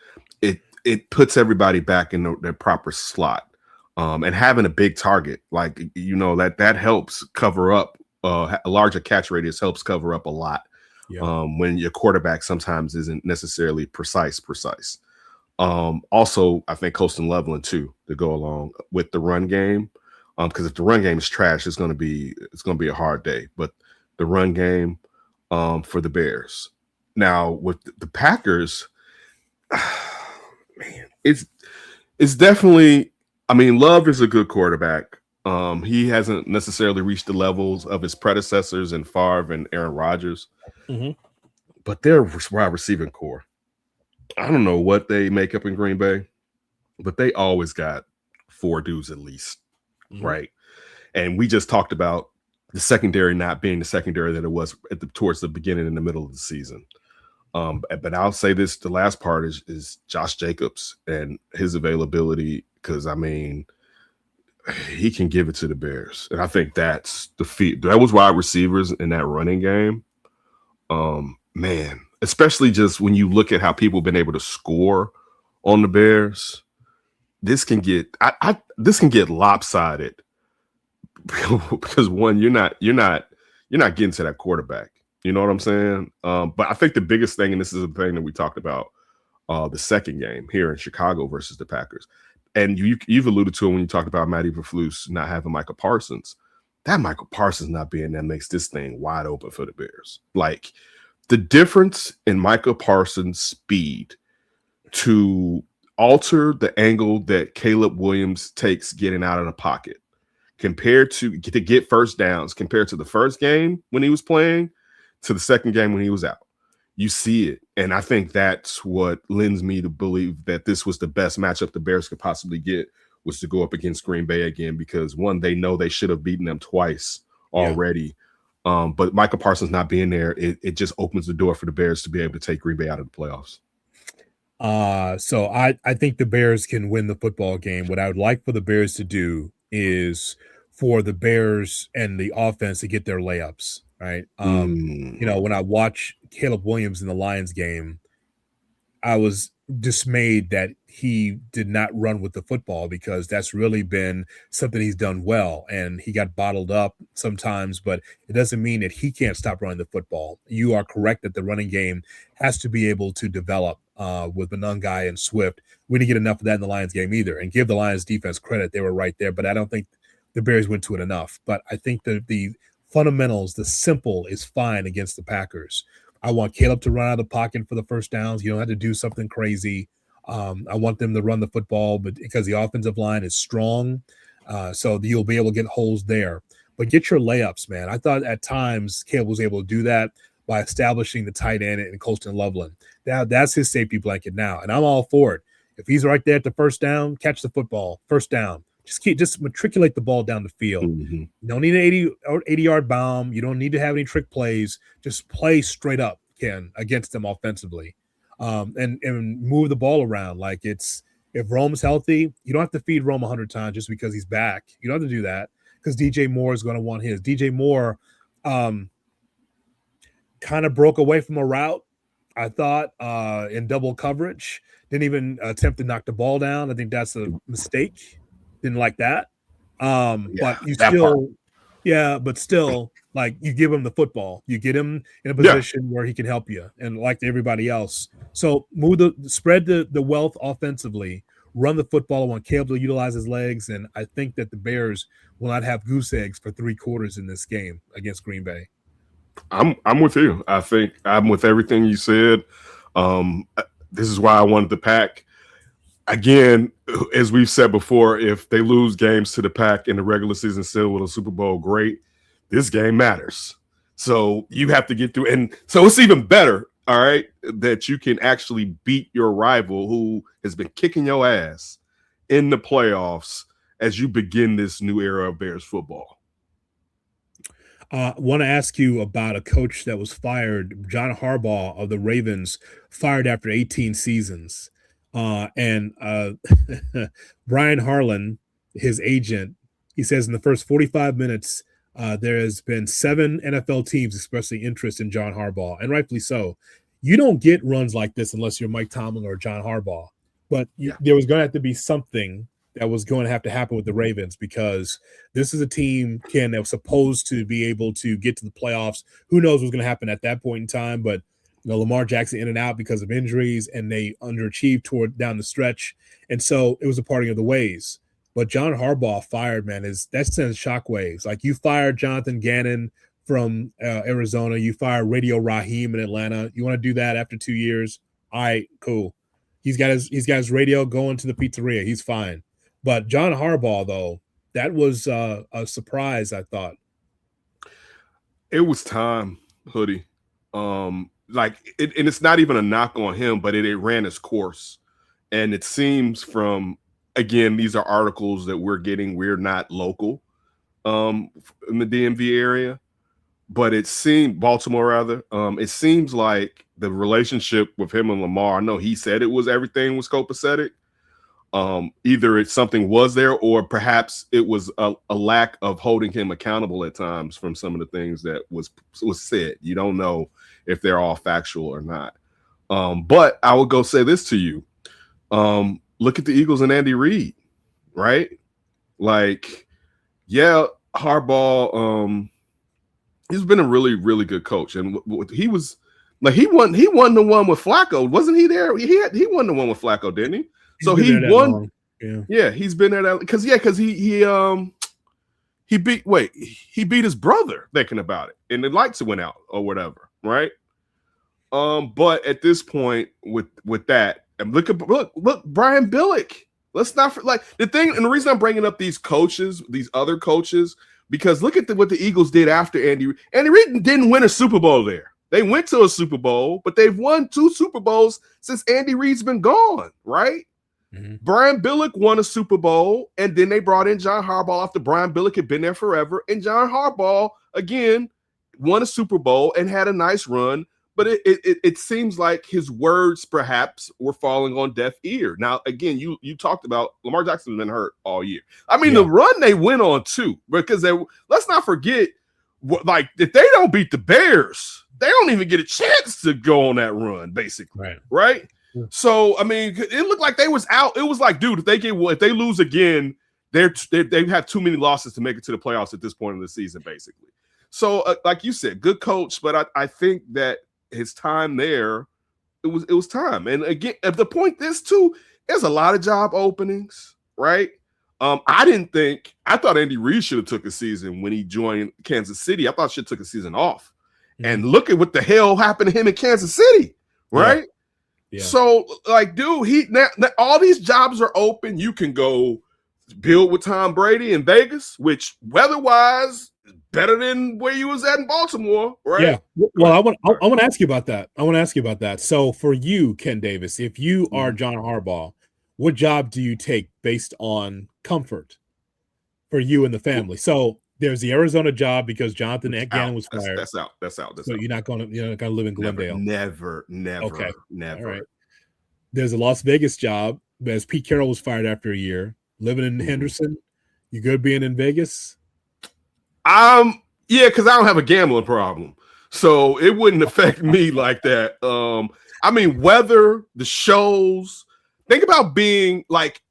it puts everybody back in their proper slot, and having a big target, like, that helps cover up a larger catch radius, helps cover up a lot. Yeah. When your quarterback sometimes isn't necessarily precise. Also, I think Colston Loveland too, to go along with the run game. Because if the run game is trash, it's gonna be a hard day. But the run game for the Bears. Now with the Packers, man, it's definitely. I mean, Love is a good quarterback. He hasn't necessarily reached the levels of his predecessors in Favre and Aaron Rodgers. Mm-hmm. But their wide receiving core, I don't know what they make up in Green Bay, but they always got 4 dudes at least, right? And we just talked about the secondary not being the secondary that it was towards the beginning and the middle of the season. But I'll say this: the last part is Josh Jacobs and his availability, because I mean, he can give it to the Bears, and I think that's the feat. That was wide receivers in that running game. Man, especially just when you look at how people have been able to score on the Bears, this can get lopsided because one, you're not getting to that quarterback. You know what I'm saying? But I think the biggest thing, and this is a thing that we talked about the second game here in Chicago versus the Packers, and you've alluded to it when you talked about Matty Eberflus not having Michael Parsons. That Michael Parsons not being there makes this thing wide open for the Bears. Like, the difference in Michael Parsons' speed to alter the angle that Caleb Williams takes getting out of the pocket compared to get first downs, compared to the first game when he was playing to the second game when he was out. You see it. And I think that's what lends me to believe that this was the best matchup the Bears could possibly get, was to go up against Green Bay again, because one, they know they should have beaten them twice already. Yeah. But Michael Parsons not being there, it just opens the door for the Bears to be able to take Green Bay out of the playoffs. So I think the Bears can win the football game. What I would like for the Bears to do is for the Bears and the offense to get their layups, right? When I watch Caleb Williams in the Lions game, I was dismayed that he did not run with the football, because that's really been something he's done well, and he got bottled up sometimes, but it doesn't mean that he can't stop running the football. You are correct that the running game has to be able to develop with Monangai and Swift. We didn't get enough of that in the Lions game either, and give the Lions defense credit. They were right there, but I don't think the Bears went to it enough. But I think the fundamentals, the simple is fine against the Packers. I want Caleb to run out of the pocket for the first downs. You don't have to do something crazy. I want them to run the football, but because the offensive line is strong, so you'll be able to get holes there. But get your layups, man. I thought at times Caleb was able to do that by establishing the tight end and Colston Loveland. That's his safety blanket now, and I'm all for it. If he's right there at the first down, catch the football, first down. Just matriculate the ball down the field. Mm-hmm. You don't need an 80-yard bomb. You don't need to have any trick plays. Just play straight up, Ken, against them offensively, and move the ball around. Like if Rome's healthy, you don't have to feed Rome 100 times just because he's back. You don't have to do that because DJ Moore is going to want his. DJ Moore kind of broke away from a route, I thought, in double coverage. Didn't even attempt to knock the ball down. I think that's a mistake. Didn't like that. But you still, but still, like you give him the football. You get him in a position where he can help you, and like everybody else. So spread the wealth offensively, run the football. I want Caleb to utilize his legs, and I think that the Bears will not have goose eggs for 3 quarters in this game against Green Bay. I'm with you. I think I'm with everything you said. This is why I wanted the Pack. Again, as we've said before, if they lose games to the Pack in the regular season still with a Super Bowl, great. This game matters. So you have to get through. And so it's even better, all right, that you can actually beat your rival who has been kicking your ass in the playoffs as you begin this new era of Bears football. Want to ask you about a coach that was fired, John Harbaugh of the Ravens, fired after 18 seasons. And Brian Harlan, his agent, he says in the first 45 minutes, there has been 7 NFL teams expressing interest in John Harbaugh, and rightfully so. You don't get runs like this unless you're Mike Tomlin or John Harbaugh. But there was going to have to be something that was going to have to happen with the Ravens because this is a team, Ken, that was supposed to be able to get to the playoffs. Who knows what's going to happen at that point in time, but Lamar Jackson in and out because of injuries, and they underachieved toward down the stretch. And so it was a parting of the ways. But John Harbaugh fired, man, that sends shockwaves. Like you fired Jonathan Gannon from Arizona. You fired Radio Raheem in Atlanta. You want to do that after 2 years? All right, cool. He's got his radio going to the pizzeria. He's fine. But John Harbaugh, though, that was a surprise, I thought. It was time, Hoodie. And it's not even a knock on him, but it ran its course. And it seems from, again, these are articles that we're getting. We're not local in the DMV area, but it seemed, Baltimore rather, it seems like the relationship with him and Lamar, I know he said everything was copacetic. Either something was there or perhaps it was a lack of holding him accountable at times from some of the things that was said. You don't know if they're all factual or not. But I would go say this to you. Look at the Eagles and Andy Reid, right? Like, Harbaugh, he's been a really, really good coach. And he was like, he won the one with Flacco. Wasn't he there? He won the one with Flacco, didn't he? So he won. Yeah, he's been there that because he beat his brother thinking about it, and the lights went out or whatever, right? But at this point, with that, and look Brian Billick. Let's not the thing, and the reason I'm bringing up these other coaches, because look at what the Eagles did after Andy Reid. Andy Reid didn't win a Super Bowl there. They went to a Super Bowl, but they've won 2 Super Bowls since Andy Reid's been gone, right? Mm-hmm. Brian Billick won a Super Bowl, and then they brought in John Harbaugh after Brian Billick had been there forever. And John Harbaugh, again, won a Super Bowl and had a nice run. But it seems like his words perhaps were falling on deaf ear. Now, again, you talked about Lamar Jackson's been hurt all year. I mean, the run they went on, too, because let's not forget, if they don't beat the Bears, they don't even get a chance to go on that run, basically. Right? So, I mean, it looked like they was out. It was like, dude, if they lose again, they have too many losses to make it to the playoffs at this point in the season, basically. So, like you said, good coach, but I think that his time there, it was time. And again, at the point, there's a lot of job openings, right? I thought Andy Reid should have took a season when he joined Kansas City. I thought should have took a season off. And look at what the hell happened to him in Kansas City, right? Yeah. So, like, dude, now all these jobs are open. You can go build with Tom Brady in Vegas, which weather-wise is better than where you was at in Baltimore, right? Yeah. Well, I want to ask you about that. So, for you, Ken Davis, if you are John Harbaugh, what job do you take based on comfort for you and the family? So there's the Arizona job because Jonathan Gannon was fired. That's out. So you're not gonna live in Glendale. Never. Okay. Never. All right. There's a Las Vegas job as Pete Carroll was fired after a year. Living in Henderson. You good being in Vegas? Yeah, because I don't have a gambling problem. So it wouldn't affect me like that. I mean, weather, the shows. Think about being like,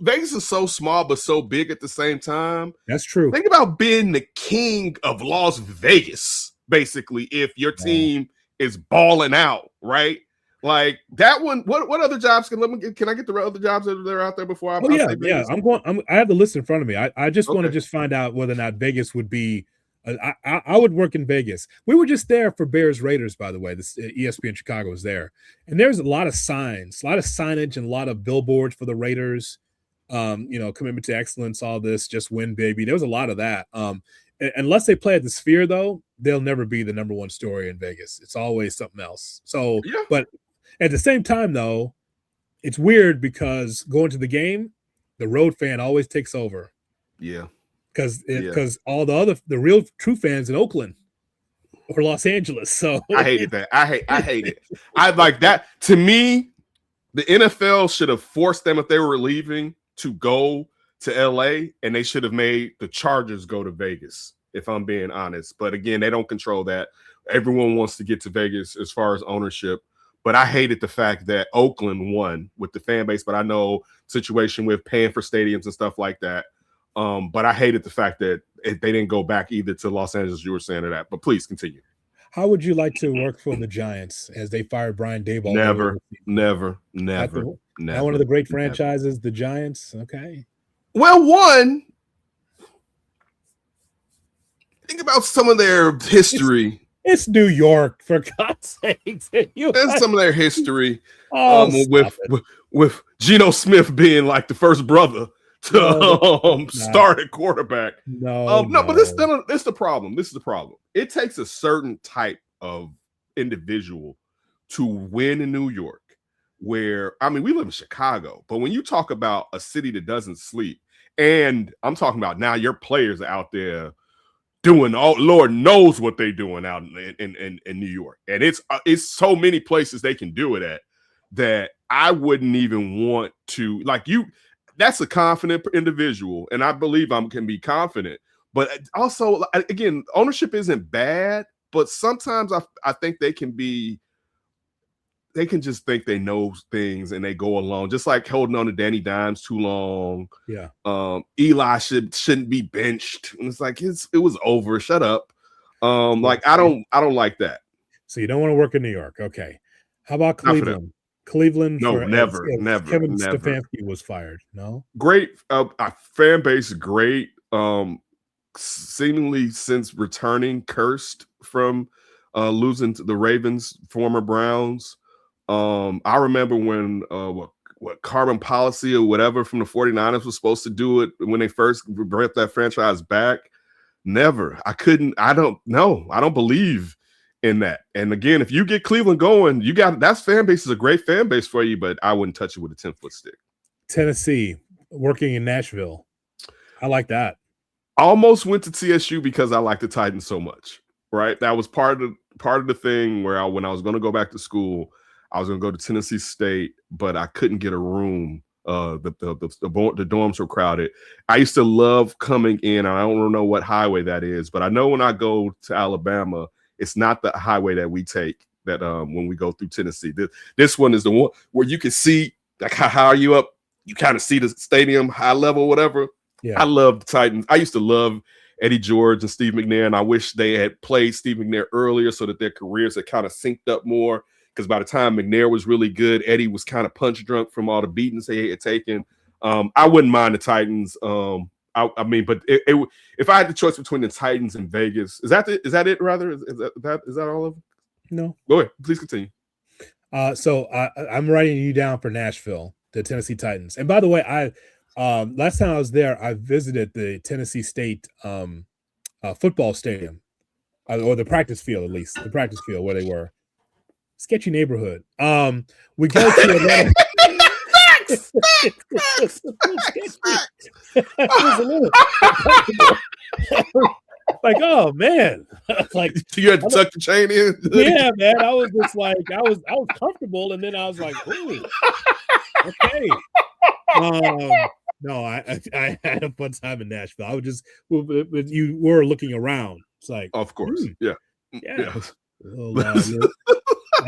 Vegas is so small but so big at the same time. That's true. Think about being the king of Las Vegas, basically, if your team is balling out, right? Like that one. What other jobs can I get the other jobs that are out there before I? Yeah. I have the list in front of me. I just want to find out whether or not Vegas would be. I would work in Vegas. We were just there for Bears Raiders, by the way. This ESPN Chicago was there, and there's a lot of signs, a lot of signage, and a lot of billboards for the Raiders. Commitment to excellence, all this, just win, baby. There was a lot of that. Unless they play at the Sphere, though, they'll never be the number one story in Vegas. It's always something else. So, but at the same time, though, it's weird because going to the game, the road fan always takes over. Yeah. Because all the real true fans in Oakland or Los Angeles. So I hated that. I hate it. I like that. To me, the NFL should have forced them if they were leaving to go to LA, and they should have made the Chargers go to Vegas, if I'm being honest. But again, they don't control that. Everyone wants to get to Vegas as far as ownership. But I hated the fact that Oakland won with the fan base, but I know situation with paying for stadiums and stuff like that. But I hated the fact that they didn't go back either to Los Angeles. You were saying that, but please continue. How would you like to work for the Giants as they fired Brian Daboll? Never. Not one of the great franchises, the Giants. Okay. Well, think about some of their history. It's New York, for God's sakes. There's some of their history with Geno Smith being like the first brother to start at quarterback. But this is the problem. This is the problem. It takes a certain type of individual to win in New York, where, I mean, we live in Chicago, but when you talk about a city that doesn't sleep, and I'm talking about now your players are out there doing Lord knows what they're doing out in New York. And it's so many places they can do it at that I wouldn't even want to, like, that's a confident individual, and I believe I can be confident. But also, again, ownership isn't bad, but sometimes I think they can just think they know things and they go along, just like holding on to Danny Dimes too long. Yeah. Eli shouldn't be benched. And it's like it was over. Shut up. Like I don't like that. So you don't want to work in New York. Okay. How about Cleveland? Cleveland, no, never. Kevin Stefanski was fired. No, great fan base, great. Seemingly since returning, cursed from losing to the Ravens, former Browns. I remember when what carbon policy or whatever from the 49ers was supposed to do it when they first brought that franchise back. Never. I don't believe in that. And again, if you get Cleveland going, that fan base is a great fan base for you, but I wouldn't touch it with a 10-foot stick. Tennessee, working in Nashville. I like that. I almost went to TSU because I like the Titans so much, right? That was part of the thing where when I was going to go back to school, I was going to go to Tennessee State, but I couldn't get a room. The dorms were crowded. I used to love coming in. I don't know what highway that is, but I know when I go to Alabama, it's not the highway that we take that when we go through Tennessee. This one is the one where you can see like how are you up. You kind of see the stadium, high level, whatever. Yeah. I love the Titans. I used to love Eddie George and Steve McNair, and I wish they had played Steve McNair earlier so that their careers had kind of synced up more. Because by the time McNair was really good, Eddie was kind of punch drunk from all the beatings he had taken. I wouldn't mind the Titans. I mean, but if I had the choice between the Titans and Vegas, is that it? Rather, is that all of it? No. Go ahead. Please continue. So I'm writing you down for Nashville, the Tennessee Titans. And by the way, last time I was there, I visited the Tennessee State football stadium, or the practice field, at least the practice field where they were. Sketchy neighborhood. We go to Atlanta. It was a little like, oh man, like you had to tuck the chain in. Yeah, man. I was just like, I was comfortable, and then I was like, ooh, okay. No, I had a fun time in Nashville. I was just, you were looking around. It's like, of course, yeah.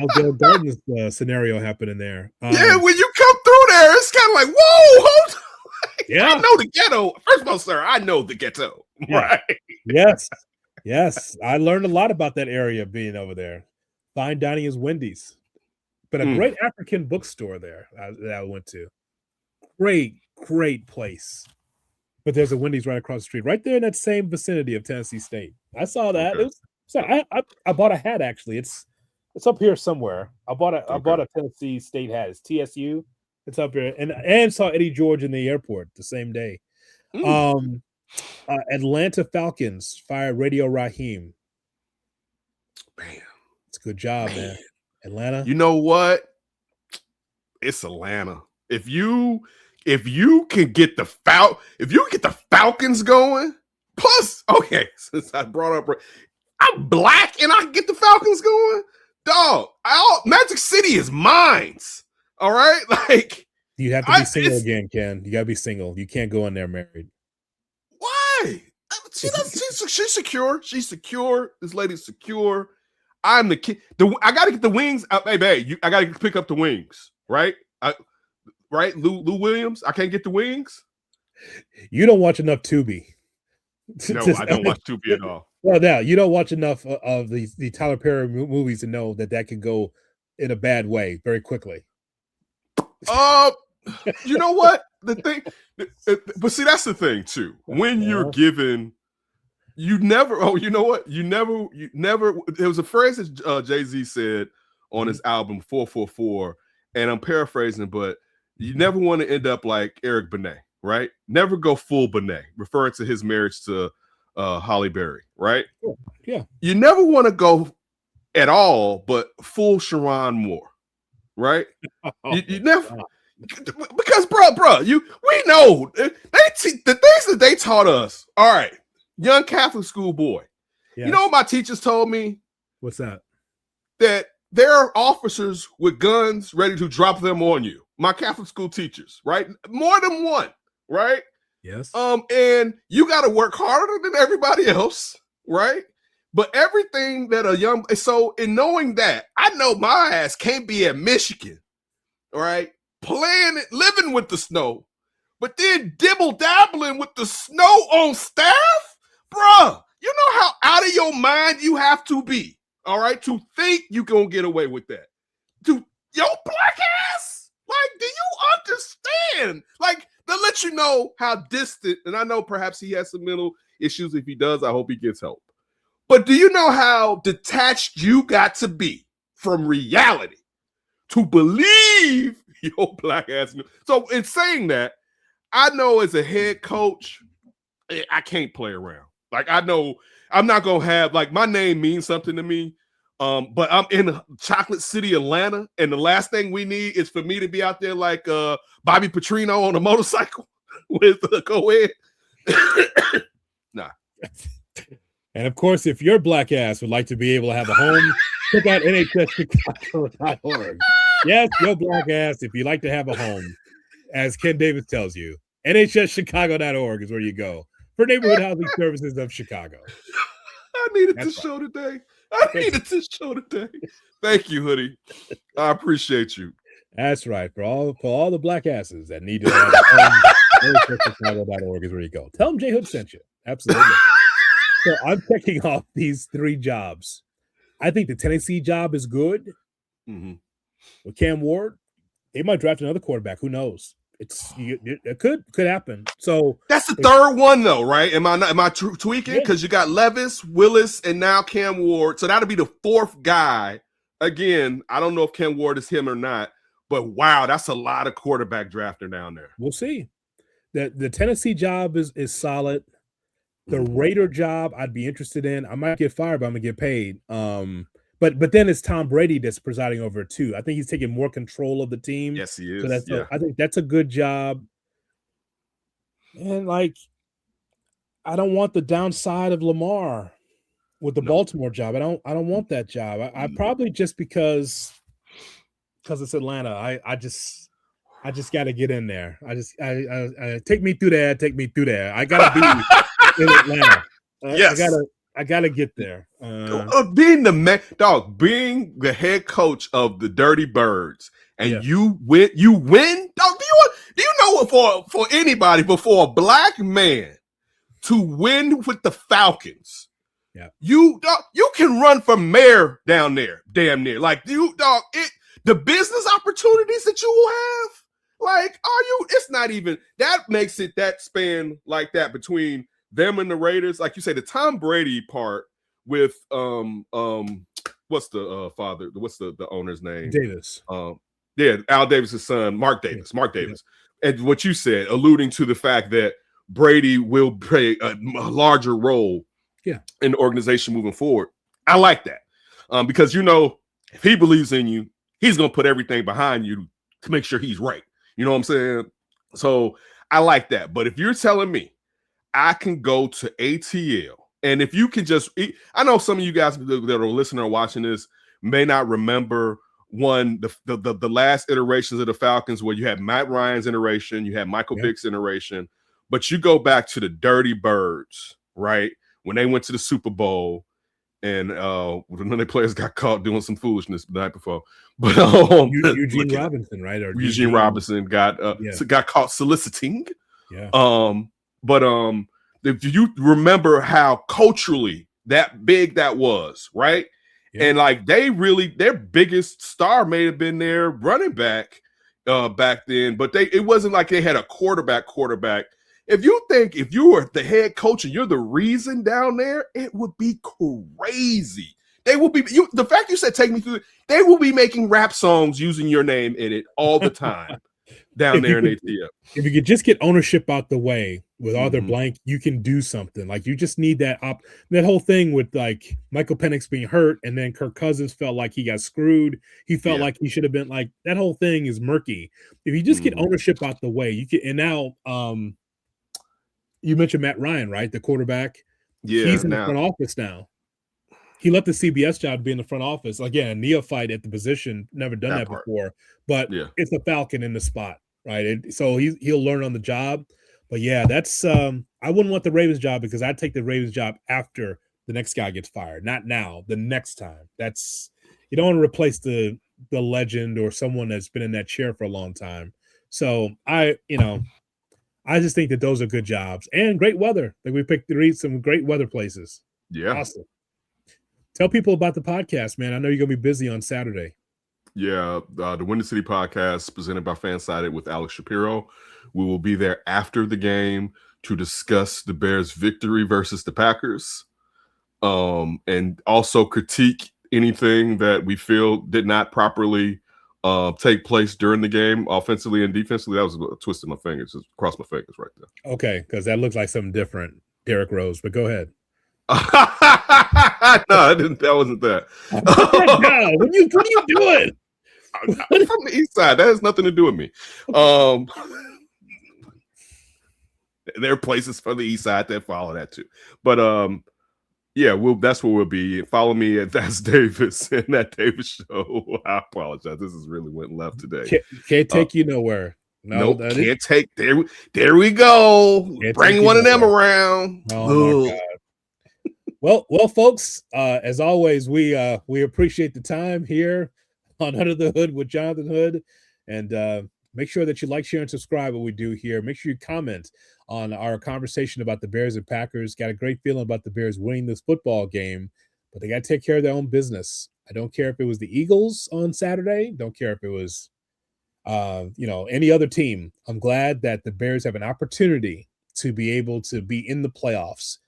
Outdoor Gardens scenario happening there. Yeah, when you come through there, it's kind of like, whoa, hold on. Yeah, I know the ghetto. First of all, sir, I know the ghetto. Yeah. Right? Yes. I learned a lot about that area being over there. Fine dining is Wendy's, but a great African bookstore there that I went to. Great place. But there's a Wendy's right across the street, right there in that same vicinity of Tennessee State. I saw that. Okay. I bought a hat actually. It's up here somewhere. I bought a Tennessee State hat. It's TSU. It's up here, and saw Eddie George in the airport the same day. Atlanta Falcons fired Radio Raheem. Man, it's a good job, man. Atlanta. You know what? It's Atlanta. If you can get the Falcons going, plus, okay, since I brought up, I'm black and I can get the Falcons going, dog. Magic City is mine. All right, like you have to be single again, Ken. You gotta be single. You can't go in there married. Why? She's secure. She's secure. This lady's secure. I'm the kid. I gotta get the wings. Hey, babe, I gotta pick up the wings, right? Right, Lou Williams. I can't get the wings. You don't watch enough Tubi. No, I don't watch Tubi at all. Well, now you don't watch enough of the Tyler Perry movies to know that can go in a bad way very quickly. You know what? The thing, but see, that's the thing too. When you're given, you never. Oh, you know what? You never. There was a phrase that Jay-Z said on his album 444, and I'm paraphrasing, but you never want to end up like Eric Benet, right? Never go full Benet, referring to his marriage to Holly Berry, right? Yeah. You never want to go at all, but full Sharon Moore, right? You never. Because, bro, we know the things that they taught us. All right, young Catholic school boy. Yes. You know what my teachers told me? What's that? That there are officers with guns ready to drop them on you. My Catholic school teachers, right? More than one, right? Yes. And you got to work harder than everybody else, right? But everything that so in knowing that, I know my ass can't be at Michigan, all right? Living with the snow, but then dibble-dabbling with the snow on staff? Bruh, you know how out of your mind you have to be, all right, to think you gonna get away with that. To your black ass? Like, do you understand? Like, they'll let you know how distant, and I know perhaps he has some mental issues. If he does, I hope he gets help. But do you know how detached you got to be from reality to believe your black ass? So in saying that, I know as a head coach, I can't play around. Like, I know I'm not gonna have, like, my name means something to me. But I'm in Chocolate City, Atlanta, and the last thing we need is for me to be out there like Bobby Petrino on a motorcycle with a co-ed. Nah. And of course, if your black ass would like to be able to have a home, check out nhschicago.org. Yes, your black ass, if you like to have a home, as Ken Davis tells you, nhschicago.org is where you go for neighborhood housing services of Chicago. I needed this show today. Thank you, Hoodie. I appreciate you. That's right. For all the black asses that need to have a home, nhschicago.org is where you go. Tell them J Hood sent you. Absolutely. So I'm checking off these 3 jobs. I think the Tennessee job is good. Mm-hmm. With Cam Ward, they might draft another quarterback. Who knows? it could happen. So that's the third one though, right? Am I tweaking? Yeah. Because you got Levis, Willis, and now Cam Ward. So that'll be the fourth guy. Again, I don't know if Cam Ward is him or not, but wow, that's a lot of quarterback drafting down there. We'll see. The Tennessee job is solid. The Raider job I'd be interested in. I might get fired, but I'm gonna get paid. But then it's Tom Brady that's presiding over it too. I think he's taking more control of the team. Yes, he is. So that's I think that's a good job. And like, I don't want the downside of Lamar with the Baltimore job. I don't want that job. I probably just because it's Atlanta. I just got to get in there. I take me through there. Take me through there. I gotta be in Atlanta. Yes, I gotta get there. Being being the head coach of the Dirty Birds, and you win, dog. Do you know what for anybody, but for a black man to win with the Falcons, you can run for mayor down there, damn near. Like the business opportunities that you will have. Like, it's not even that makes it that span like that between them and the Raiders. Like you say, the Tom Brady part with what's the father? What's the owner's name? Davis. Al Davis's son, Mark Davis. Mark Davis. And what you said, alluding to the fact that Brady will play a larger role in the organization moving forward. I like that. Because if he believes in you, he's gonna put everything behind you to make sure he's right. You know what I'm saying? So I like that. But if you're telling me I can go to ATL, and if you can I know some of you guys that are listening or watching this may not remember the last iterations of the Falcons where you had Matt Ryan's iteration, you had Michael Vick's iteration, but you go back to the Dirty Birds, right? When they went to the Super Bowl, and none of the players got caught doing some foolishness the night before. But Eugene Robinson, right? Or Eugene Robinson got caught soliciting. Yeah. If you remember how culturally that big that was, right? Yeah. And like their biggest star may have been their running back back then, but it wasn't like they had a quarterback. If you were the head coach and you're the reason down there, it would be crazy. They will be the fact you said take me through. They will be making rap songs using your name in it all the time down there in ATL. If you could just get ownership out the way with Arthur Blank, you can do something. Like you just need that whole thing with like Michael Penix being hurt, and then Kirk Cousins felt like he got screwed. He felt like he should have been like that. Whole thing is murky. If you just get ownership out the way, you can. And now, you mentioned Matt Ryan, right? The quarterback. Yeah, he's in the front office now. He left the CBS job to be in the front office. Again, a neophyte at the position, never done that before. But it's a Falcon in the spot, right? So he'll learn on the job. But yeah, that's I wouldn't want the Ravens job because I'd take the Ravens job after the next guy gets fired, not now. The next time. You don't want to replace the legend or someone that's been in that chair for a long time. So I just think that those are good jobs and great weather. Like we picked some great weather places. Yeah. Awesome. Tell people about the podcast, man. I know you're going to be busy on Saturday. Yeah. The Windy City podcast presented by Fansided with Alex Shapiro. We will be there after the game to discuss the Bears' victory versus the Packers, and also critique anything that we feel did not properly take place during the game, offensively and defensively. That was a twist of my fingers, just cross my fingers right there. Okay, because that looks like something different, Derrick Rose. But go ahead. No, that wasn't that. What are you doing? I'm from the east side. That has nothing to do with me. There are places for the east side that follow that too. But yeah, that's where we'll be. Follow me at That's Davis and That Davis Show. I apologize. This has really went left today. Can't take you nowhere. No, can't take. There we go. Bring one of them around. Oh my God. Well, folks, as always, we appreciate the time here on Under the Hood with Jonathan Hood, and make sure that you like, share, and subscribe what we do here. Make sure you comment on our conversation about the Bears and Packers. Got a great feeling about the Bears winning this football game, but they got to take care of their own business. I don't care if it was the Eagles on Saturday. Don't care if it was Any other team. I'm glad that the Bears have an opportunity to be able to be in the playoffs.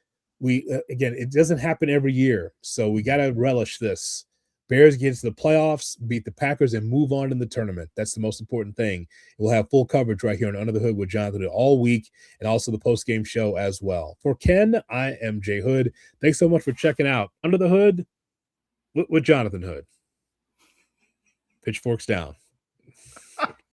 Again, it doesn't happen every year, so we got to relish this. Bears get to the playoffs, beat the Packers, and move on in the tournament. That's the most important thing. We'll have full coverage right here on Under the Hood with Jonathan all week, and also the post-game show as well. For Ken, I am Jay Hood. Thanks so much for checking out Under the Hood with Jonathan Hood. Pitchforks down.